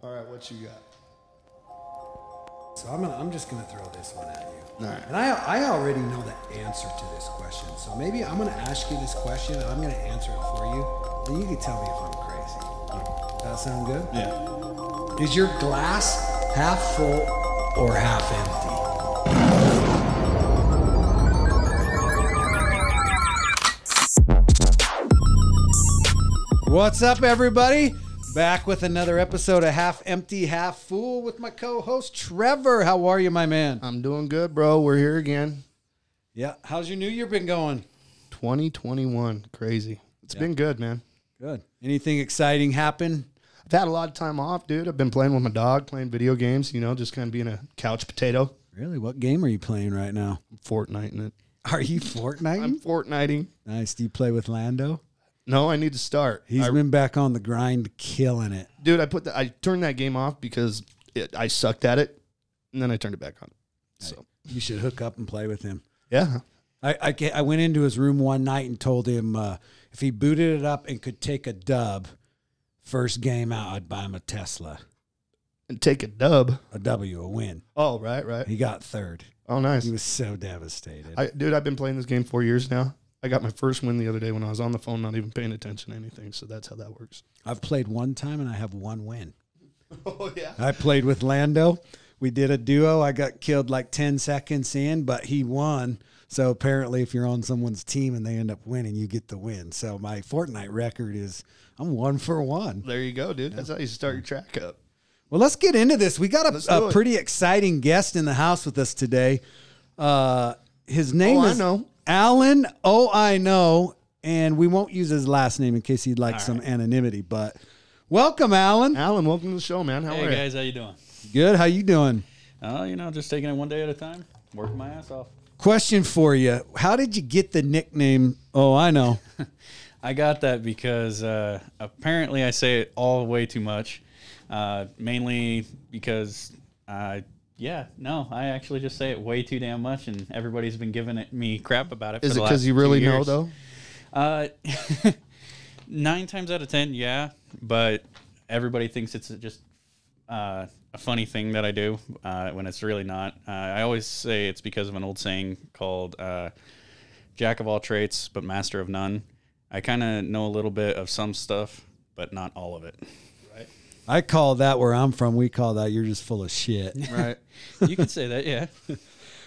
All right, what you got? So I'm just gonna throw this one at you. All right. And I already know the answer to this question. So maybe I'm gonna ask you this question and I'm gonna answer it for you. Then you can tell me if I'm crazy. Does that sound good? Yeah. Is your glass half full or half empty? What's up, everybody? Back with another episode of Half Empty, Half Full with my co-host, Trevor. How are you, my man? I'm doing good, bro. We're here again. Yeah. How's your new year been going? 2021. Crazy. It's been good, man. Good. Anything exciting happen? I've had a lot of time off, dude. I've been playing with my dog, playing video games, you know, just kind of being a couch potato. Really? What game are you playing right now? Fortnite in it. Are you Fortnite? I'm Fortniting. Nice. Do you play with Lando? No, I need to start. He's been back on the grind, killing it. Dude, I turned that game off because I sucked at it, and then I turned it back on. So You should hook up and play with him. yeah. I went into his room one night and told him if he booted it up and could take a dub, first game out, I'd buy him a Tesla. And take a dub. A W, a win. Oh, right. He got third. Oh, nice. He was so devastated. Dude, I've been playing this game 4 years now. I got my first win the other day when I was on the phone, not even paying attention to anything. So that's how that works. I've played one time and I have one win. Oh, yeah. I played with Lando. We did a duo. I got killed like 10 seconds in, but he won. So apparently if you're on someone's team and they end up winning, you get the win. So my Fortnite record is I'm 1 for 1. There you go, dude. That's how you start your track up. Well, let's get into this. We got Let's a do it. pretty exciting guest in the house with us today. His name is Alan. Oh, I know. And we won't use his last name in case he'd like some anonymity. But welcome, Alan. Alan, welcome to the show, man. How are you? Hey guys, how you doing? Good. How you doing? Just taking it one day at a time, working my ass off. Question for you. How did you get the nickname? Oh, I know. I got that because apparently I say it all way too much, mainly because I actually just say it way too damn much, and everybody's been giving me crap about it. Is for it the because last you 2 really know, years. though? 9 times out of 10, yeah, but everybody thinks it's just a funny thing that I do when it's really not. I always say it's because of an old saying called jack of all trades, but master of none. I kind of know a little bit of some stuff, but not all of it. Right. I call that where I'm from. We call that you're just full of shit. Right. You can say that, yeah.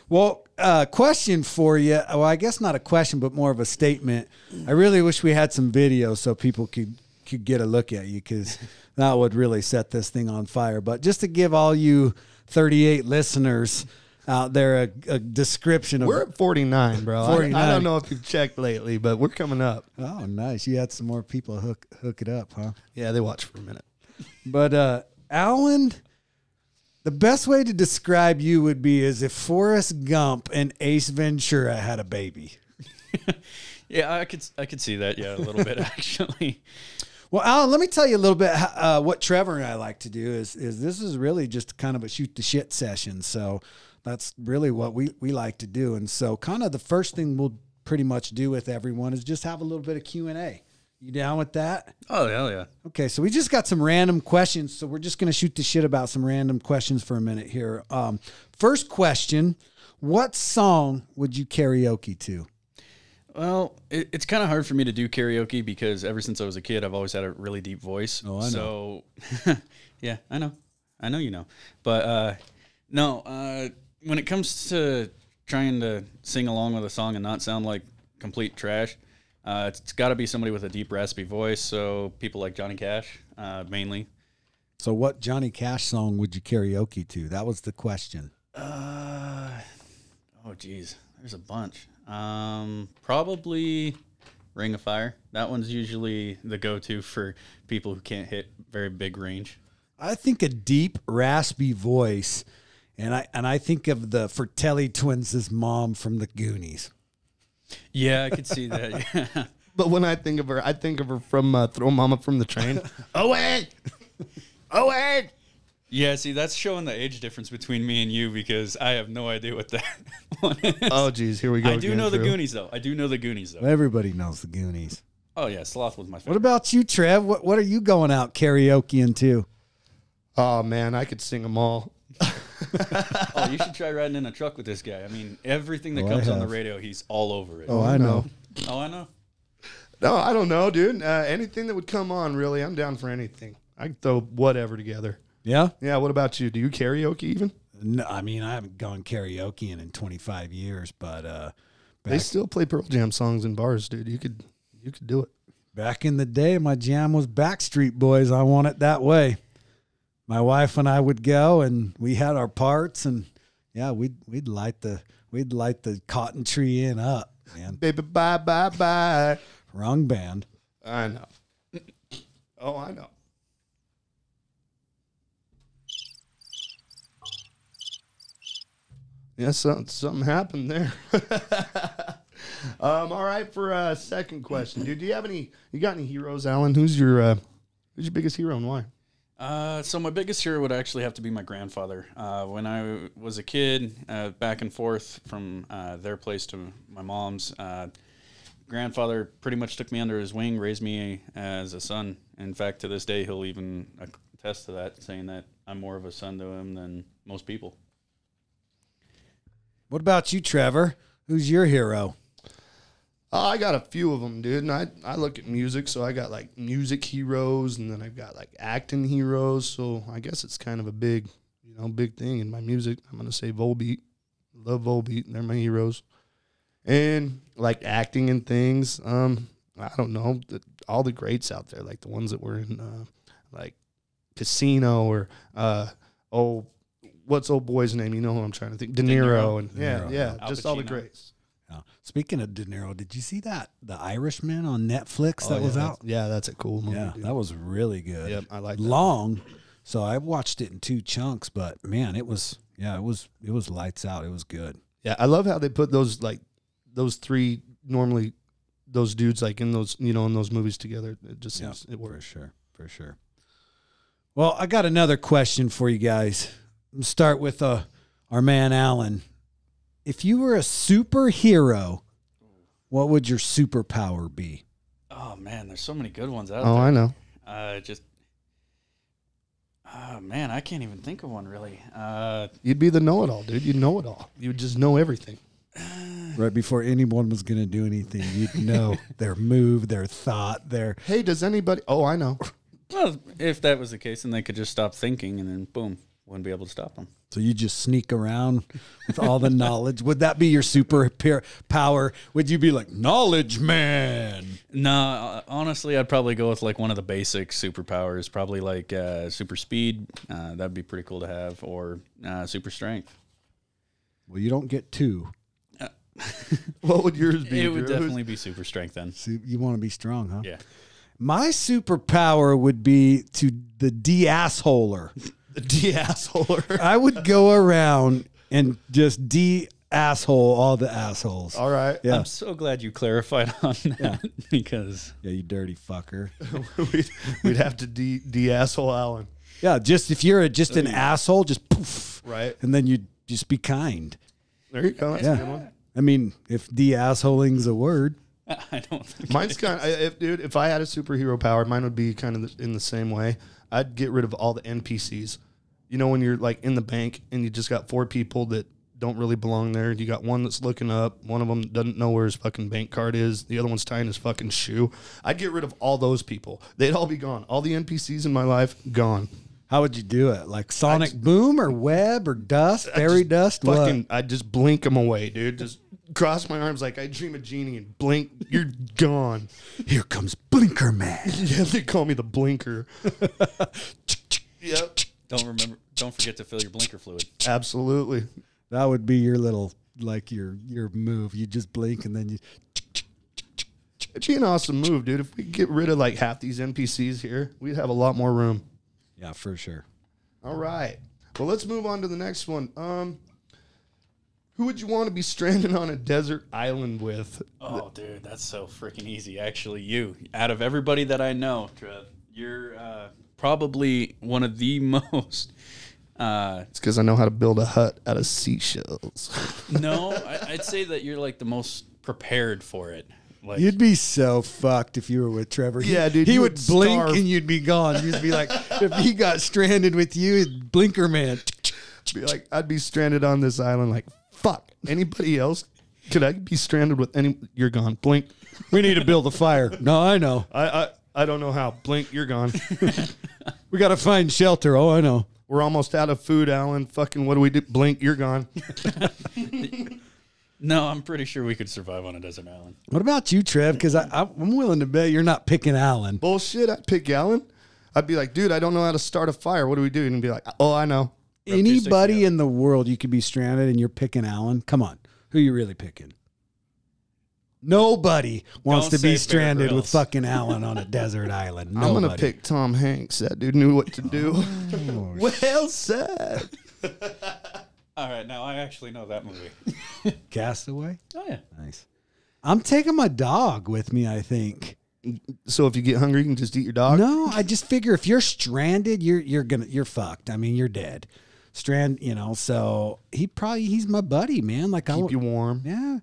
Well, question for you. Well, I guess not a question, but more of a statement. I really wish we had some video so people could get a look at you, because that would really set this thing on fire. But just to give all you 38 listeners out there a description of... We're at 49, bro. 49. I don't know if you've checked lately, but we're coming up. Oh, nice. You had some more people hook it up, huh? Yeah, they watch for a minute. But Alan, the best way to describe you would be as if Forrest Gump and Ace Ventura had a baby. Yeah, I could see that, yeah, a little bit, actually. Well, Alan, let me tell you a little bit what Trevor and I like to do is this is really just kind of a shoot the shit session. So that's really what we like to do. And so kind of the first thing we'll pretty much do with everyone is just have a little bit of Q&A. You down with that? Oh, hell yeah. Okay, so we just got some random questions. So we're just going to shoot the shit about some random questions for a minute here. First question, what song would you karaoke to? Well, it's kind of hard for me to do karaoke because ever since I was a kid, I've always had a really deep voice. Oh, I know. So, yeah, I know you know. But, when it comes to trying to sing along with a song and not sound like complete trash, it's got to be somebody with a deep, raspy voice. So people like Johnny Cash, mainly. So what Johnny Cash song would you karaoke to? That was the question. Oh, geez. There's a bunch. Probably Ring of Fire. That one's usually the go-to for people who can't hit very big range. I think a deep, raspy voice, and I think of the Fratelli twins' mom from the Goonies. Yeah, I could see that. Yeah. But when I think of her from Throw Mama from the Train. Owen! Owen! Yeah, see, that's showing the age difference between me and you because I have no idea what that one is. Oh, geez, here we go. I do know the Goonies, though. Everybody knows the Goonies. Oh, yeah, Sloth was my favorite. What about you, Trev? What are you going out karaokeing to? Oh man, I could sing them all. Oh, you should try riding in a truck with this guy. I mean, everything that Oh, I comes on the have. radio, he's all over it. Oh, I know. Oh, I know. No, I don't know, dude. Anything that would come on, really, I'm down for anything. I can throw whatever together. Yeah? Yeah. What about you? Do you karaoke even? No, I mean, I haven't gone karaoke in 25 years, but They still play Pearl Jam songs in bars, dude. You could do it. back in the day, my jam was Backstreet Boys. I want it that way. My wife and I would go, and we had our parts, and yeah, we'd light the cotton tree in up, man. Baby, bye, bye, bye. Wrong band. I know. Oh, I know. Yeah, something happened there. All right, for a second question, dude. You got any heroes, Alan? Who's your biggest hero and why? So my biggest hero would actually have to be my grandfather. When I was a kid, back and forth from their place to my mom's, grandfather pretty much took me under his wing, raised me as a son. In fact, to this day, he'll even attest to that, saying that I'm more of a son to him than most people. What about you, Trevor? Who's your hero? I got a few of them, dude. And I look at music, so I got like music heroes, and then I've got like acting heroes. So I guess it's kind of a big thing in my music. I'm gonna say Volbeat. Love Volbeat. They're my heroes. And like acting and things. I don't know, all the greats out there, like the ones that were in like Casino or what's old boy's name? You know who I'm trying to think. De Niro. And De Niro. yeah, Al just all the Pacino. greats. Yeah. Speaking of De Niro, did you see that The Irishman on Netflix that was out? Yeah, that's a cool movie. Yeah, dude. that was really good. Yep, I like that. Long, so I watched it in 2 chunks, but man, it was lights out. It was good. Yeah, I love how they put those 3 normally those dudes like in those in those movies together. It just seems it works. For sure. Well, I got another question for you guys. Let's start with our man Alan. If you were a superhero, what would your superpower be? Oh man, there's so many good ones out Oh, there. I know. Man, I can't even think of one really. You'd be the know-it-all, dude. You'd know it all. You would just know everything. Right before anyone was going to do anything, you'd know their move, their thought, their... Hey, does anybody? Oh, I know. Well, if that was the case, then they could just stop thinking, and then boom, wouldn't be able to stop them. So you just sneak around with all the knowledge. Would that be your superpower? Would you be like, knowledge man? No, honestly, I'd probably go with like one of the basic superpowers, probably like super speed. That'd be pretty cool to have, or super strength. Well, you don't get 2. What would yours be? It would Drew? definitely be super strength then. So you want to be strong, huh? Yeah. My superpower would be to the de-assholer. The de-assholer. I would go around and just de-asshole all the assholes. All right. Yeah. I'm so glad you clarified on that because Yeah, you dirty fucker. we'd have to de-asshole Alan. Yeah, just if you're just an asshole, just poof. Right. And then you just be kind. There you go. That's Yeah. a good one. I mean, if de-assholing's a word. I don't think Mine's kind of, if I had a superhero power, mine would be kind of in the same way. I'd get rid of all the NPCs. You know, when you're like in the bank and you just got 4 people that don't really belong there. You got one that's looking up. One of them doesn't know where his fucking bank card is. The other one's tying his fucking shoe. I'd get rid of all those people. They'd all be gone. All the NPCs in my life, gone. How would you do it? Like sonic boom or web or dust, fairy dust? What? I'd just blink them away, dude. Just cross my arms like I dream a genie and blink. You're gone. Here comes Blinker Man. Yeah, they call me the blinker. Yep. Don't forget to fill your blinker fluid. Absolutely. That would be your little, like your move. You just blink and then you. It'd be an awesome move, dude. If we could get rid of like half these NPCs here, we'd have a lot more room. Yeah, for sure. All right. Well, let's move on to the next one. Who would you want to be stranded on a desert island with? Oh, dude, that's so freaking easy. Actually, you. Out of everybody that I know, Trev, you're probably one of the most... It's because I know how to build a hut out of seashells. No, I'd say that you're like the most prepared for it. Like, You'd be so fucked if you were with Trevor. Yeah, dude, He you would would blink starve. and you'd be gone. You'd be like, if he got stranded with you, blinker man. Be like, I'd be stranded on this island. Like, fuck. Anybody else? Could I be stranded with any? You're gone. Blink. We need to build a fire. No, I know. I don't know how. Blink. You're gone. We got to find shelter. Oh, I know. We're almost out of food, Alan. Fucking what do we do? Blink. You're gone. no, I'm pretty sure we could survive on a desert island. What about you, Trev? Because I'm willing to bet you're not picking Alan. Bullshit. I'd pick Alan. I'd be like, dude, I don't know how to start a fire. What do we do? And he'd be like, oh, I know. Anybody in the world you could be stranded and you're picking Alan? Come on. Who you really picking? Nobody wants Don't to be say Bear stranded with Grylls. fucking Alan on a desert island. Nobody. I'm going to pick Tom Hanks. That dude knew what to do. Well said. All right, now I actually know that movie. Castaway? Oh yeah. Nice. I'm taking my dog with me, I think. So if you get hungry, you can just eat your dog? No, I just figure if you're stranded, you're fucked. I mean, you're dead. So he's my buddy, man. Like Keep you warm. yeah,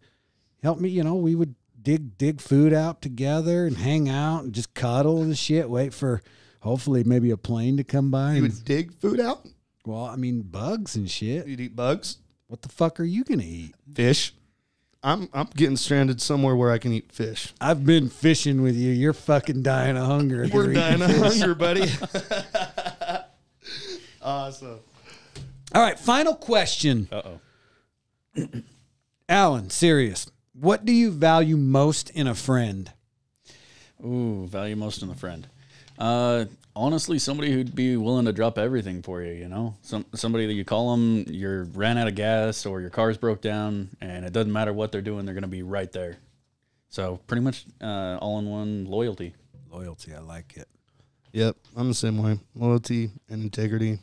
help me. We would dig food out together and hang out and just cuddle and shit. Wait for hopefully maybe a plane to come by. You And, would dig food out? well, I mean bugs and shit. You'd eat bugs? What the fuck are you gonna eat? Fish? I'm getting stranded somewhere where I can eat fish. I've been fishing with you. You're fucking dying of hunger. if We're you're dying eating of fish. hunger, buddy. Awesome. All right, final question. Uh-oh. Alan, serious. What do you value most in a friend? Ooh, value most in a friend. Honestly, somebody who'd be willing to drop everything for you, somebody that you call them, you ran out of gas or your car's broke down, and it doesn't matter what they're doing, they're going to be right there. So pretty much all-in-one loyalty. Loyalty, I like it. Yep, I'm the same way. Loyalty and integrity.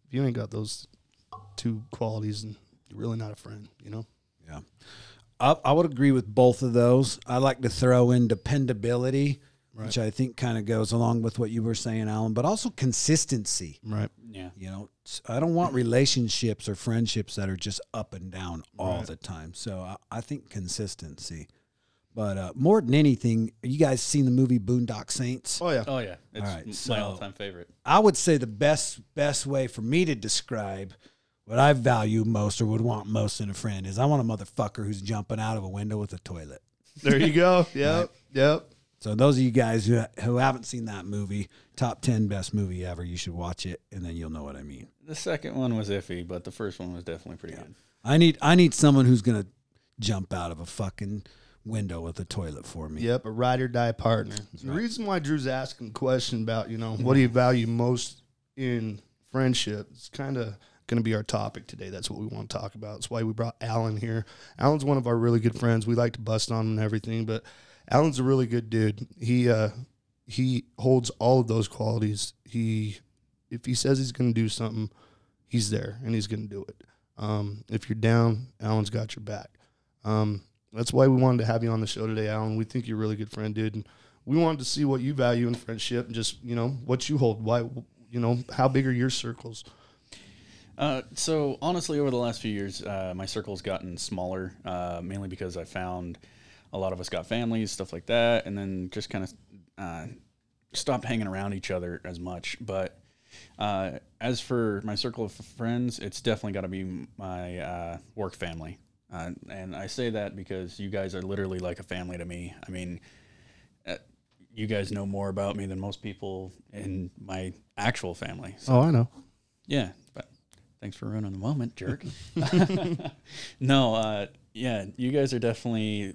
If you ain't got those two qualities, then you're really not a friend, Yeah. I would agree with both of those. I like to throw in dependability, which I think kind of goes along with what you were saying, Alan, but also consistency. Right. Yeah. I don't want relationships or friendships that are just up and down all the time. So I think consistency. But more than anything, you guys seen the movie Boondock Saints? Oh, yeah. Oh, yeah. It's All right, my so- all-time favorite. I would say the best way for me to describe what I value most or would want most in a friend is I want a motherfucker who's jumping out of a window with a toilet. There you go. Yep. Yep. So those of you guys who haven't seen that movie, top 10 best movie ever, you should watch it, and then you'll know what I mean. The second one was iffy, but the first one was definitely pretty good. I need someone who's gonna jump out of a fucking window with a toilet for me. Yep, a ride or die partner. The reason why Drew's asking a question about, what do you value most in friendship, it's kind of going to be our topic today. That's what we want to talk about. That's why we brought Alan here. Alan's one of our really good friends. We like to bust on him and everything, but Alan's a really good dude. He holds all of those qualities. If he says he's going to do something, he's there and he's going to do it. If you're down, Alan's got your back. That's why we wanted to have you on the show today, Alan. We think you're a really good friend, dude. And we wanted to see what you value in friendship and just, what you hold. Why, how big are your circles? So honestly, over the last few years, my circle's gotten smaller, mainly because I found a lot of us got families, stuff like that, and then just kind of stopped hanging around each other as much. But as for my circle of friends, it's definitely got to be my work family. And I say that because you guys are literally like a family to me. I mean, you guys know more about me than most people in my actual family. So, Oh, I know. yeah, but thanks for ruining the moment, jerk. No, yeah, you guys are definitely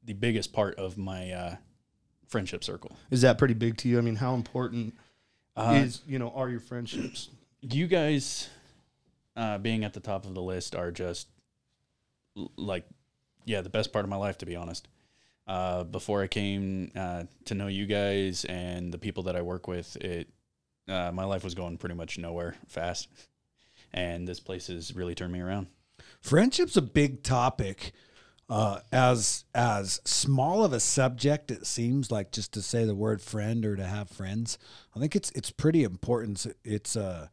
the biggest part of my friendship circle. Is that pretty big to you? I mean, how important are your friendships? You guys being at the top of the list are just the best part of my life, to be honest. Before I came to know you guys and the people that I work with, my life was going pretty much nowhere fast. And this place has really turned me around. Friendship's a big topic. As small of a subject it seems like, just to say the word friend or to have friends, I think it's pretty important. It's a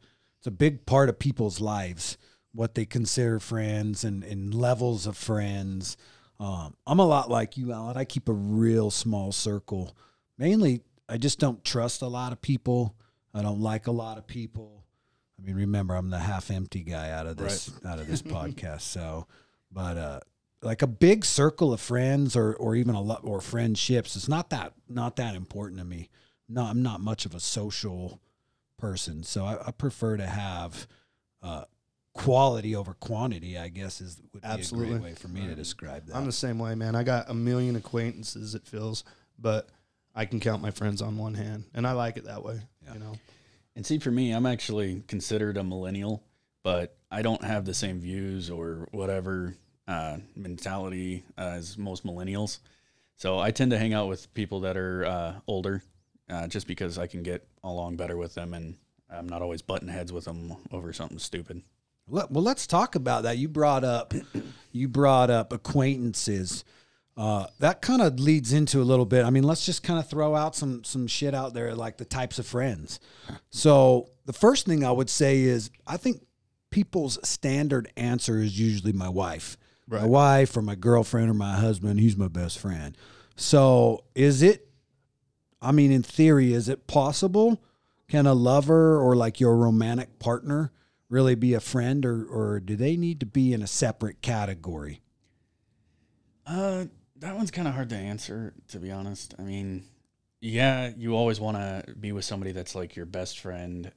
big part of people's lives, what they consider friends and levels of friends. I'm a lot like you, Alan. I keep a real small circle. Mainly, I just don't trust a lot of people. I don't like a lot of people. I mean, remember, I'm the half empty guy out of this podcast. So, but like a big circle of friends or even a lot or friendships, it's not that important to me. No, I'm not much of a social person, so I prefer to have quality over quantity, I guess would be Absolutely. a great way for me to describe that. I'm the same way, man. I got a million acquaintances, it feels, but I can count my friends on one hand, and I like it that way, you know. And see, for me, I'm actually considered a millennial, but I don't have the same views or whatever mentality as most millennials. So I tend to hang out with people that are older, just because I can get along better with them, and I'm not always butting heads with them over something stupid. Well, let's talk about that. You brought up acquaintances. That kind of leads into a little bit. I mean, let's just kind of throw out some shit out there, like the types of friends. So the first thing I would say is I think people's standard answer is usually my wife. Right. My wife or my girlfriend or my husband. He's my best friend. So in theory, is it possible? Can a lover or like your romantic partner really be a friend, or do they need to be in a separate category? That one's kind of hard to answer, to be honest. I mean, yeah, you always want to be with somebody that's like your best friend.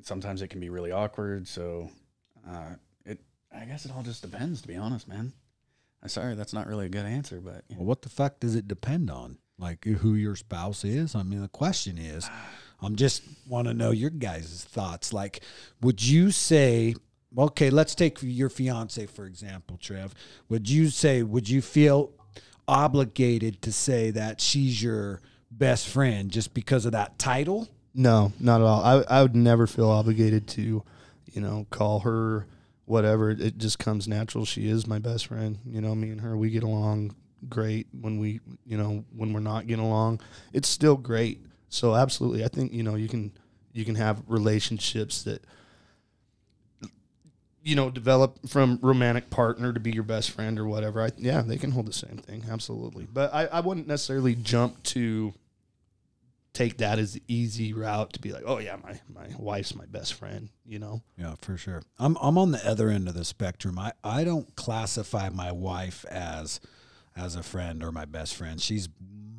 Sometimes it can be really awkward, so I guess it all just depends, to be honest, man. I'm sorry, that's not really a good answer, but well, what the fuck does it depend on? Like who your spouse is? I mean, the question is, I'm just want to know your guys' thoughts. Like, would you say, okay, let's take your fiance, for example, Trev. Would you feel obligated to say that she's your best friend just because of that title? No, not at all. I would never feel obligated to, call her whatever. It just comes natural. She is my best friend. Me and her, we get along great. When when we're not getting along, it's still great. So absolutely, I think, you can have relationships that, develop from romantic partner to be your best friend or whatever. They can hold the same thing. Absolutely. But I wouldn't necessarily jump to take that as the easy route to be like, oh yeah, my wife's my best friend, Yeah, for sure. I'm on the other end of the spectrum. I don't classify my wife as a friend or my best friend. She's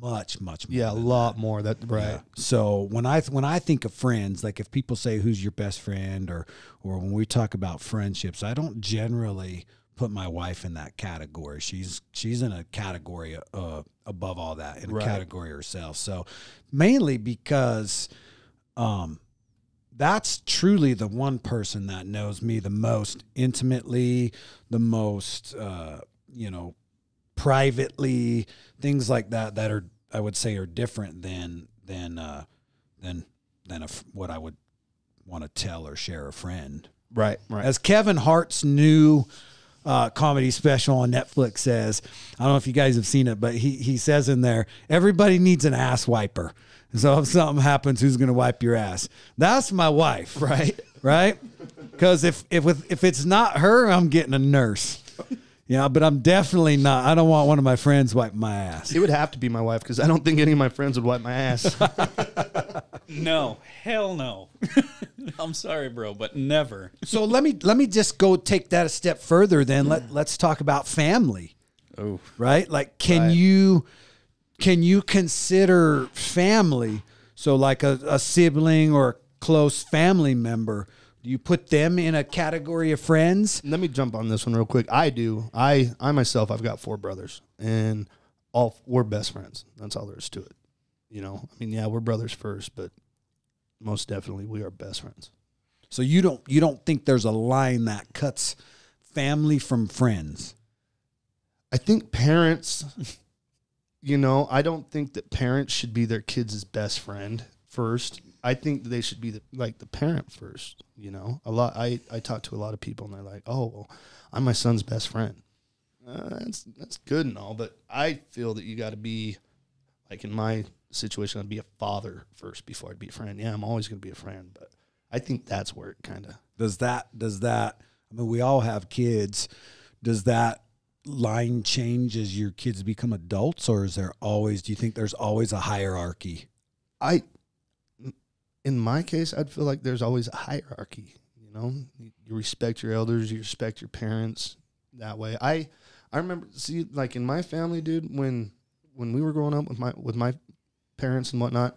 much more. Yeah, a lot more. That right. Yeah. So when I think of friends, like if people say who's your best friend or when we talk about friendships, I don't generally put my wife in that category. She's in a category above all that, in a category herself. So mainly because that's truly the one person that knows me the most intimately, the most privately, things like that are, I would say, are different than what I would want to tell or share a friend. Right. As Kevin Hart's new comedy special on Netflix says, I don't know if you guys have seen it, but he says in there, everybody needs an ass wiper. So if something happens, who's going to wipe your ass? That's my wife. Right? Because if it's not her, I'm getting a nurse. Yeah, but I'm definitely not. I don't want one of my friends wiping my ass. It would have to be my wife because I don't think any of my friends would wipe my ass. No, hell no. I'm sorry, bro, but never. So let me just go take that a step further. Then let's talk about family. Oh, right. Like, can you consider family? So like a sibling or a close family member. Do you put them in a category of friends? Let me jump on this one real quick. I do. I myself, I've got 4 brothers, and we're best friends. That's all there is to it. We're brothers first, but most definitely we are best friends. So you don't think there's a line that cuts family from friends? I think parents, I don't think that parents should be their kids' best friend first. I think they should be the parent first. I talk to a lot of people and they're like, oh, well, I'm my son's best friend. That's good and all, but I feel that you got to be, like in my situation, I'd be a father first before I'd be a friend. Yeah, I'm always going to be a friend, but I think that's where it kind of does that. I mean, we all have kids. Does that line change as your kids become adults, or is there always? Do you think there's always a hierarchy? In my case, I'd feel like there's always a hierarchy. You know, you respect your elders, you respect your parents that way. I remember, see, like in my family, dude, when we were growing up with my parents and whatnot,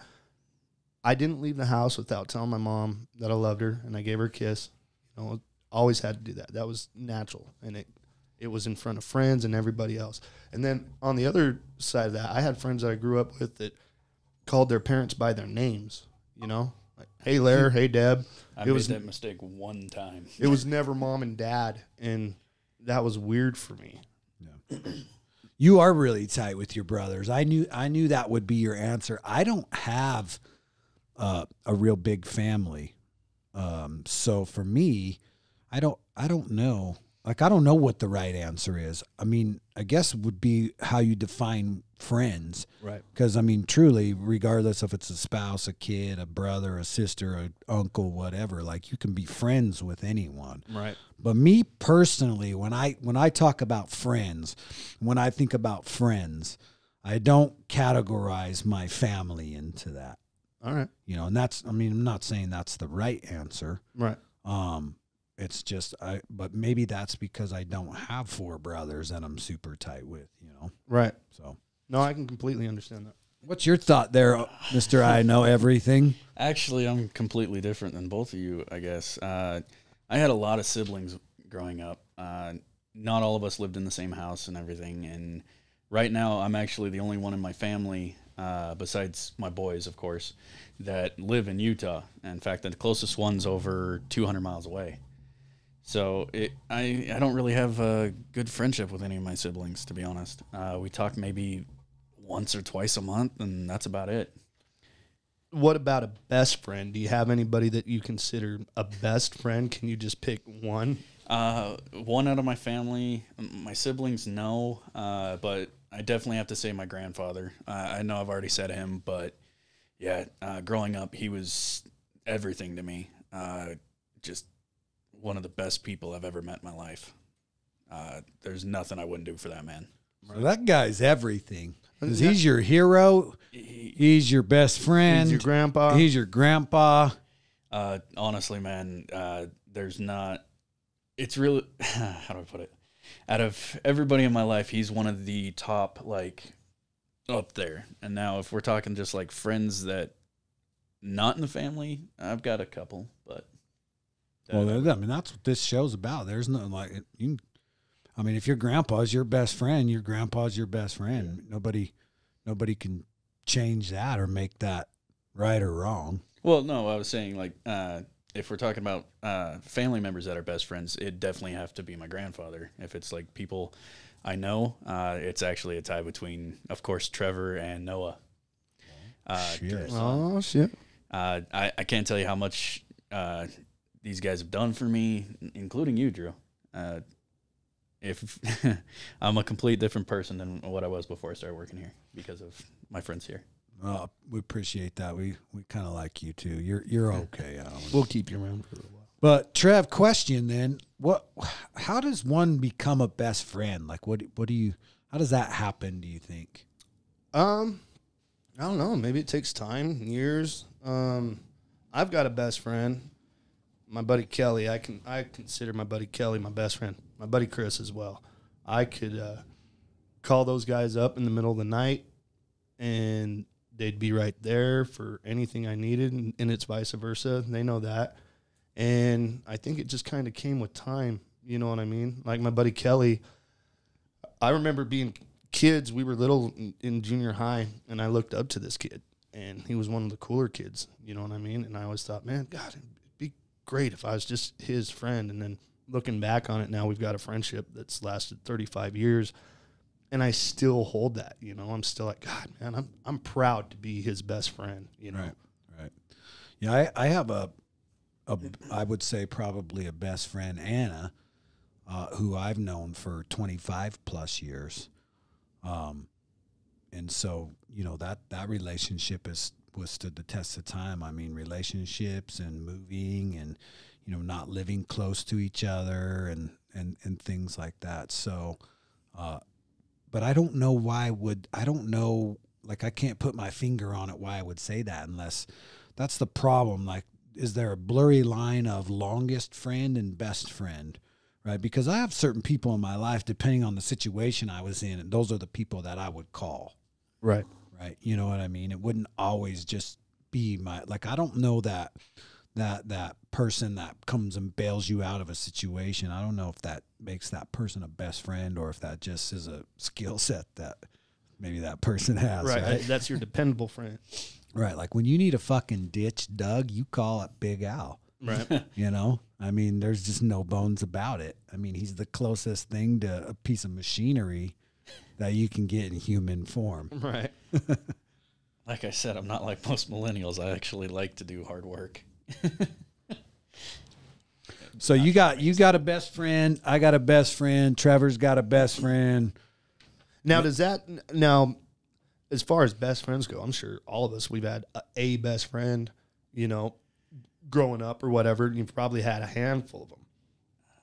I didn't leave the house without telling my mom that I loved her and I gave her a kiss. You know, always had to do that. That was natural, and it was in front of friends and everybody else. And then on the other side of that, I had friends that I grew up with that called their parents by their names. You know, like, hey, Lair, hey, Deb. I made that mistake one time. It was never mom and dad, and that was weird for me. Yeah. You are really tight with your brothers. I knew that would be your answer. I don't have a real big family, so for me, I don't know. Like, I don't know what the right answer is. I mean, I guess it would be how you define friends. Right. Because, I mean, truly, regardless if it's a spouse, a kid, a brother, a sister, an uncle, whatever, like, you can be friends with anyone. Right. But me personally, when I talk about friends, when I think about friends, I don't categorize my family into that. All right. You know, and that's, I mean, I'm not saying that's the right answer. Right. It's just, but maybe that's because I don't have 4 brothers that I'm super tight with, you know? Right. So, no, I can completely understand that. what's your thought there, Mr. I Know Everything? Actually, I'm completely different than both of you, I guess. I had a lot of siblings growing up. Not all of us lived in the same house and everything. And right now, I'm actually the only one in my family, besides my boys, of course, that live in Utah. In fact, the closest one's over 200 miles away. So I don't really have a good friendship with any of my siblings, to be honest. We talk maybe once or twice a month, and that's about it. What about a best friend? Do you have anybody that you consider a best friend? Can you just pick one? One out of my family. My siblings, no, but I definitely have to say my grandfather. I know I've already said him, but yeah, growing up, he was everything to me. Just one of the best people I've ever met in my life. There's nothing I wouldn't do for that man. So that guy's everything. 'Cause he's your hero. He's your best friend. He's your grandpa. He's your grandpa. Honestly, man, there's not. It's really, how do I put it? Out of everybody in my life, he's one of the top, like, up there. And now, if we're talking just like friends that not in the family, I've got a couple, but. Well, I mean, that's what this show's about. There's no like, I mean, if your grandpa's your best friend, your grandpa's your best friend. Nobody can change that or make that right or wrong. Well, no, I was saying, like, if we're talking about family members that are best friends, it definitely have to be my grandfather. If it's like people I know, it's actually a tie between, of course, Trevor and Noah. Shit. Oh, shit. I can't tell you how much these guys have done for me, including you, Drew. If I'm a complete different person than what I was before I started working here because of my friends here. We appreciate that. We kind of like you too. You're okay, Alan. We'll keep you around for a while. But Trev, question then: how does one become a best friend? Like, how does that happen? Do you think? I don't know. Maybe it takes time, years. I've got a best friend, my buddy Kelly. I consider my buddy Kelly my best friend. My buddy Chris as well. I could call those guys up in the middle of the night, and they'd be right there for anything I needed, and it's vice versa. They know that. And I think it just kind of came with time. You know what I mean? Like my buddy Kelly, I remember being kids. We were little in junior high, and I looked up to this kid, and he was one of the cooler kids. You know what I mean? And I always thought, man, God, it'd be great if I was just his friend. And then looking back on it now, we've got a friendship that's lasted 35 years. And I still hold that, you know. I'm still like, God, man, I'm proud to be his best friend, you know. Right. Yeah, I have I would say probably a best friend, Anna, who I've known for 25 plus years. And so, you know, that relationship was stood the test of time. I mean, relationships and moving and, you know, not living close to each other and things like that. So, But I don't know I don't know, like I can't put my finger on it why I would say that, unless that's the problem. Like, is there a blurry line of longest friend and best friend, right? Because I have certain people in my life, depending on the situation I was in, and those are the people that I would call. Right. Right. You know what I mean? It wouldn't always just be like, I don't know that person that comes and bails you out of a situation. I don't know if that makes that person a best friend, or if that just is a skill set that maybe that person has. Right. That's your dependable friend. Right. Like when you need a fucking ditch dug, you call it Big Al. Right. You know, I mean, there's just no bones about it. I mean, he's the closest thing to a piece of machinery that you can get in human form. Right. Like I said, I'm not like most millennials. I actually like to do hard work. So you got a best friend. I got a best friend. Trevor's got a best friend. Now, as far as best friends go, I'm sure all of us, we've had a best friend, you know, growing up or whatever. You've probably had a handful of them.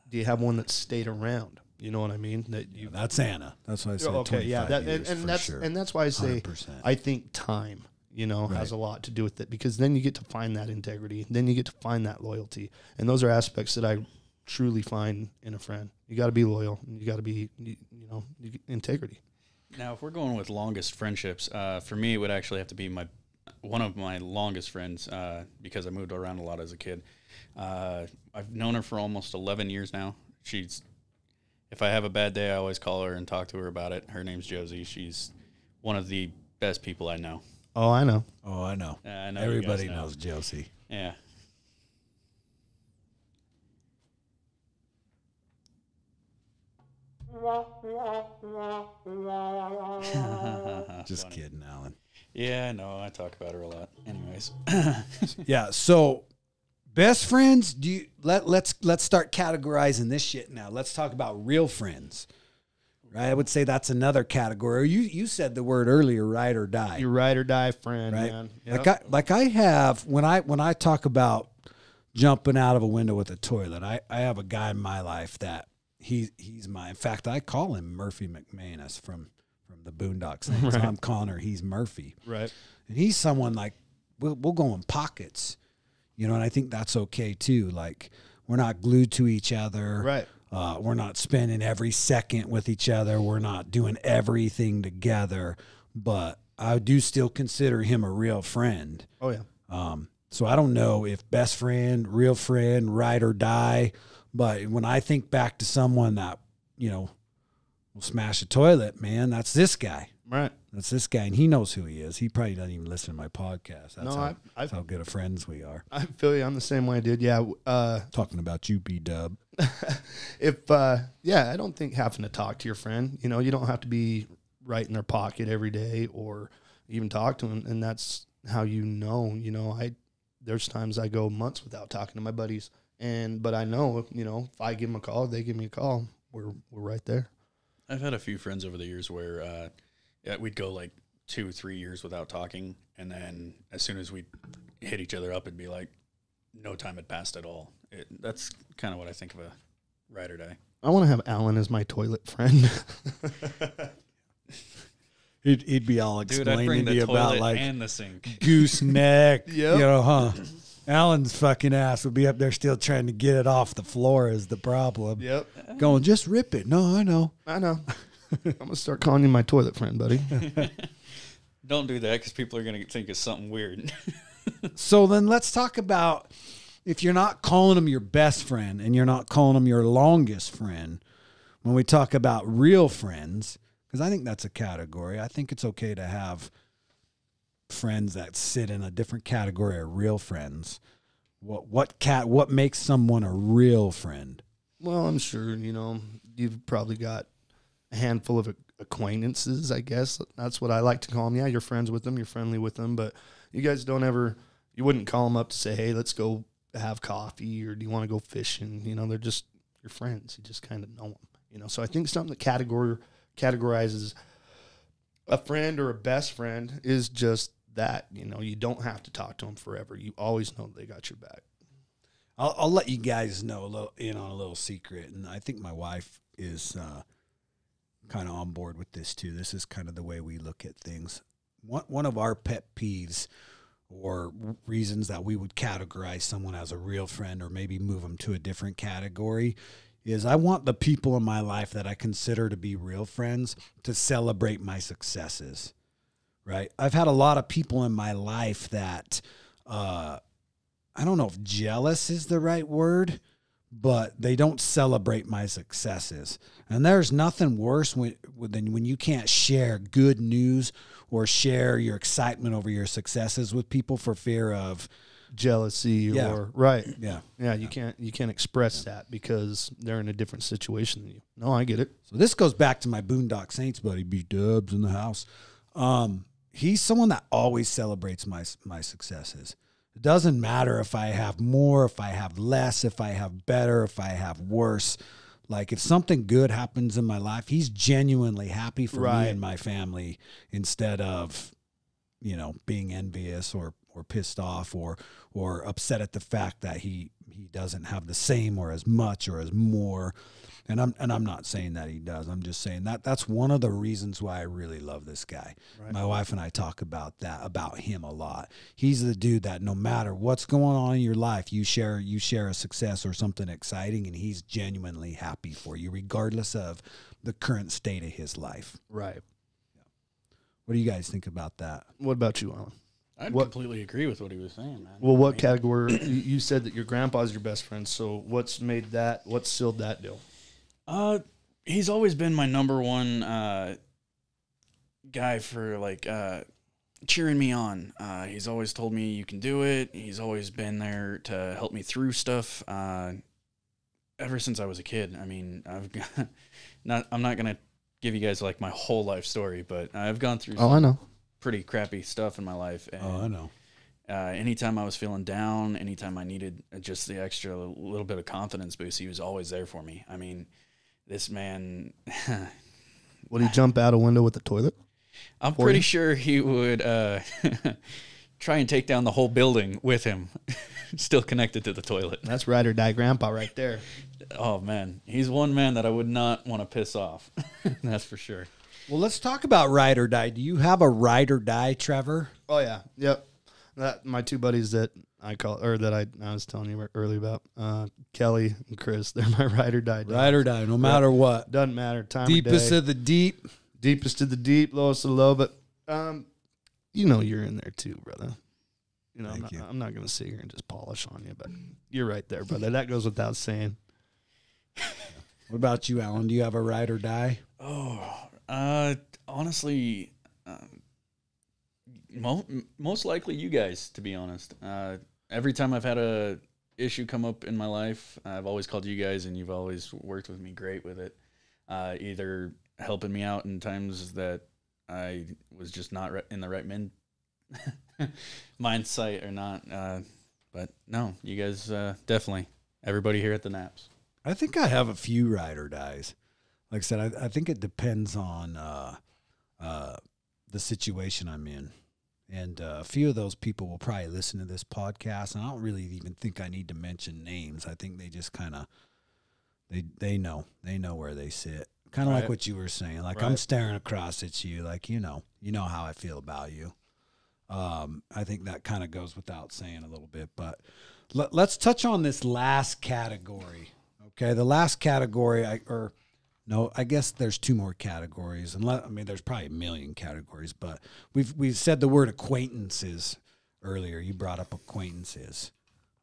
Do you have one that stayed around? You know what I mean? That's Anna. That's why I said okay, yeah, that's sure. And that's why I say 100%. I think time, you know, has a lot to do with it, because then you get to find that integrity, then you get to find that loyalty, and those are aspects that I truly find in a friend. You got to be loyal, and you got to be, integrity. Now, if we're going with longest friendships, for me, it would actually have to be one of my longest friends, because I moved around a lot as a kid. I've known her for almost 11 years now. If I have a bad day, I always call her and talk to her about it. Her name's Josie. She's one of the best people I know. Oh, I know. I know. I know Everybody you guys know. knows Josie. Yeah. Just Funny. kidding, Alan. Yeah, I know. I talk about her a lot. Anyways. Yeah. So, best friends. Let's start categorizing this shit now. Let's talk about real friends. Right. I would say that's another category. You said the word earlier, ride or die. Your ride or die friend, Right. man. Yep. Like I have when I talk about jumping out of a window with a toilet, I have a guy in my life that he's in fact, I call him Murphy McManus from the Boondock Saints. Right. I'm calling her, he's Murphy. Right. And he's someone like, we'll go in pockets, you know, and I think that's okay too. Like, we're not glued to each other. Right. We're not spending every second with each other. We're not doing everything together, but I do still consider him a real friend. Oh, yeah. So I don't know if best friend, real friend, ride or die, but when I think back to someone that, you know, will smash a toilet, man, that's this guy. Right. That's this guy, and he knows who he is. He probably doesn't even listen to my podcast. That's No, that's how good of friends we are. I feel you. I'm the same way, dude. Yeah. Talking about you, B-Dub. I don't think having to talk to your friend, you know, you don't have to be right in their pocket every day or even talk to them. And that's how you know, there's times I go months without talking to my buddies. But I know, if I give them a call, they give me a call, we're right there. I've had a few friends over the years where we'd go like 2 or 3 years without talking, and then as soon as we hit each other up, it'd be like no time had passed at all. That's kind of what I think of a ride or die. I want to have Alan as my toilet friend. He'd be all Dude, I'd explaining bring to the you about toilet like and the sink. gooseneck, Yep. you know, huh? Alan's fucking ass would be up there still trying to get it off the floor is the problem. Yep. Going, just rip it. No, I know. I know. I'm going to start calling you my toilet friend, buddy. Don't do that because people are going to think it's something weird. So then let's talk about if you're not calling them your best friend and you're not calling them your longest friend, when we talk about real friends, because I think that's a category. I think it's okay to have friends that sit in a different category of real friends. What makes someone a real friend? Well, I'm sure, you've probably got a handful of acquaintances, I guess. That's what I like to call them. Yeah, you're friends with them, you're friendly with them, but you guys you wouldn't call them up to say, hey, let's go have coffee, or do you want to go fishing? They're just your friends. You just kind of know them, So I think something that categorizes a friend or a best friend is just that, you don't have to talk to them forever. You always know they got your back. I'll let you guys know a little secret, and I think my wife is kind of on board with this too. This is kind of the way we look at things. One of our pet peeves or reasons that we would categorize someone as a real friend or maybe move them to a different category is I want the people in my life that I consider to be real friends to celebrate my successes, right? I've had a lot of people in my life that, I don't know if jealous is the right word, but they don't celebrate my successes. And there's nothing worse than when you can't share good news or share your excitement over your successes with people for fear of jealousy or right. Yeah. Yeah, you can't express that because they're in a different situation than you. No, I get it. So this goes back to my Boondock Saints buddy, B-Dubs in the house. He's someone that always celebrates my successes. It doesn't matter if I have more, if I have less, if I have better, if I have worse. Like if something good happens in my life, he's genuinely happy for me and my family instead of, being envious or pissed off or upset at the fact that he doesn't have the same or as much or as more. And I'm not saying that he does. I'm just saying that's one of the reasons why I really love this guy. Right. My wife and I talk about him a lot. He's the dude that no matter what's going on in your life, you share a success or something exciting, and he's genuinely happy for you, regardless of the current state of his life. Right. What do you guys think about that? What about you, Alan? I'd completely agree with what he was saying, man. Well, what category? You said that your grandpa's your best friend. So what's sealed that deal? He's always been my number one guy for cheering me on. He's always told me you can do it. He's always been there to help me through stuff. Ever since I was a kid. I mean, I'm not gonna give you guys like my whole life story, but I've gone through I know. pretty crappy stuff in my life. And, I know. Anytime I was feeling down, anytime I needed just the extra little bit of confidence boost, he was always there for me. I mean, this man. Would he jump out a window with the toilet? I'm pretty sure he would try and take down the whole building with him, still connected to the toilet. That's ride or die grandpa right there. Oh, man. He's one man that I would not want to piss off. That's for sure. Well, let's talk about ride or die. Do you have a ride or die, Trevor? Oh, yeah. Yep. My two buddies that I was telling you earlier about, Kelly and Chris, they're my ride or die. Ride or die, no matter what. Doesn't matter. Time Deepest of day. of the deep. Deepest of the deep, lowest of the low. But, you're in there too, brother. I'm not going to sit here and just polish on you, but you're right there, brother. That goes without saying. What about you, Alan? Do you have a ride or die? Oh, honestly, most likely you guys, to be honest. Every time I've had a issue come up in my life, I've always called you guys, and you've always worked with me great with it. Either helping me out in times that I was just not in the right mindset or not. But no, you guys definitely. Everybody here at the Naps. I think I have a few ride or dies. Like I said, I think it depends on the situation I'm in. And a few of those people will probably listen to this podcast, and I don't really even think I need to mention names. I think they just kind of, they know where they sit. Kind of like what you were saying. Like I'm staring across at you, like, you know how I feel about you. I think that kind of goes without saying a little bit, but let's touch on this last category. Okay. The last category, I guess there's two more categories. There's probably a million categories, but we've said the word acquaintances earlier. You brought up acquaintances.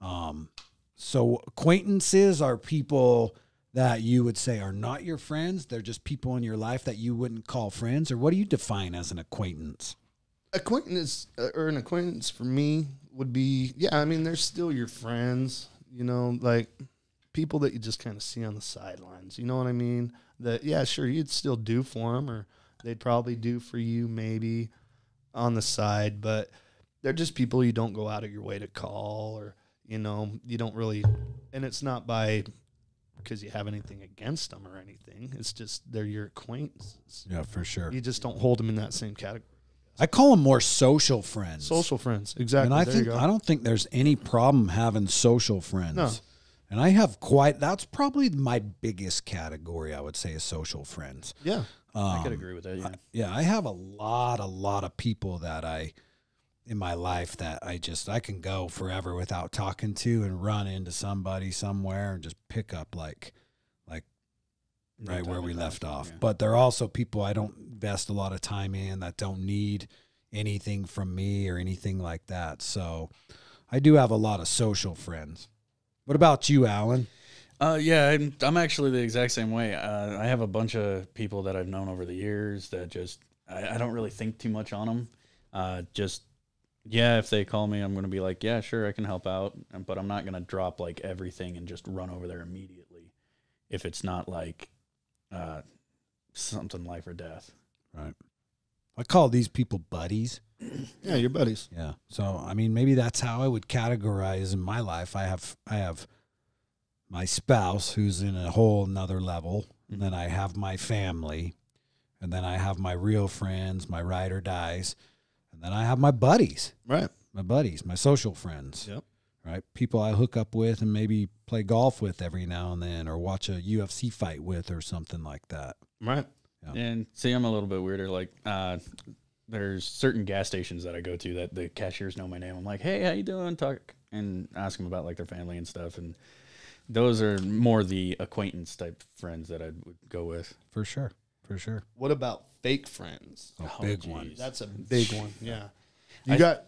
So acquaintances are people that you would say are not your friends. They're just people in your life that you wouldn't call friends. Or what do you define as an acquaintance? An acquaintance for me would be, they're still your friends, like people that you just kind of see on the sidelines. You know what I mean? That, yeah, sure, you'd still do for them, or they'd probably do for you maybe on the side, but they're just people you don't go out of your way to call, or, you don't really, and it's not because you have anything against them or anything. It's just they're your acquaintances. Yeah, for sure. You just don't hold them in that same category. I call them more social friends. Social friends, exactly. And I don't think there's any problem having social friends. No. And I have that's probably my biggest category, I would say, is social friends. Yeah. I could agree with that. Yeah. Yeah, I have a lot of people that in my life that I can go forever without talking to, and run into somebody somewhere and just pick up like right where we left off. Yeah. But they're also people I don't invest a lot of time in, that don't need anything from me or anything like that. So I do have a lot of social friends. What about you, Alan? Yeah, I'm actually the exact same way. I have a bunch of people that I've known over the years that just I don't really think too much on them. If they call me, I'm going to be like, yeah, sure, I can help out. But I'm not going to drop like everything and just run over there immediately if it's not like something life or death. Right. I call these people buddies. Yeah, your buddies. Yeah. So, I mean, maybe that's how I would categorize in my life. I have my spouse, who's in a whole nother level. And then I have my family. And then I have my real friends, my ride or dies. And then I have my buddies. Right. My buddies, my social friends. Yep. Right. People I hook up with and maybe play golf with every now and then, or watch a UFC fight with, or something like that. Right. Yeah. And see, I'm a little bit weirder. Like, there's certain gas stations that I go to that the cashiers know my name. I'm like, hey, how you doing? Talk and ask them about like their family and stuff. And those are more the acquaintance type friends that I would go with. For sure. For sure. What about fake friends? Oh, Oh, big geez. one. That's a big one. Yeah. I-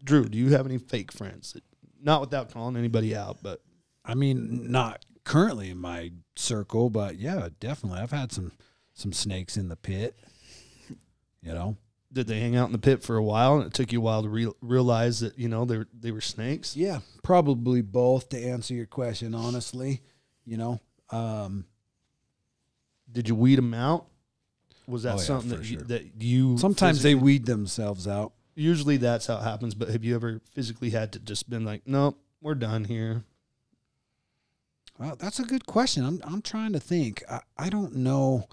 Drew, do you have any fake friends? Not without calling anybody out, but I mean, not currently in my circle, but yeah, definitely. I've had some snakes in the pit, you know. did they hang out in the pit for a while and it took you a while to realize that, they were snakes? Yeah, probably both, to answer your question, honestly, you know. Did you weed them out? Was that Oh, yeah, something for that sure. you Sometimes they physically- weed themselves out. Usually that's how it happens, but have you ever physically had to just been like, nope, we're done here? Well, that's a good question. I'm trying to think. I don't know.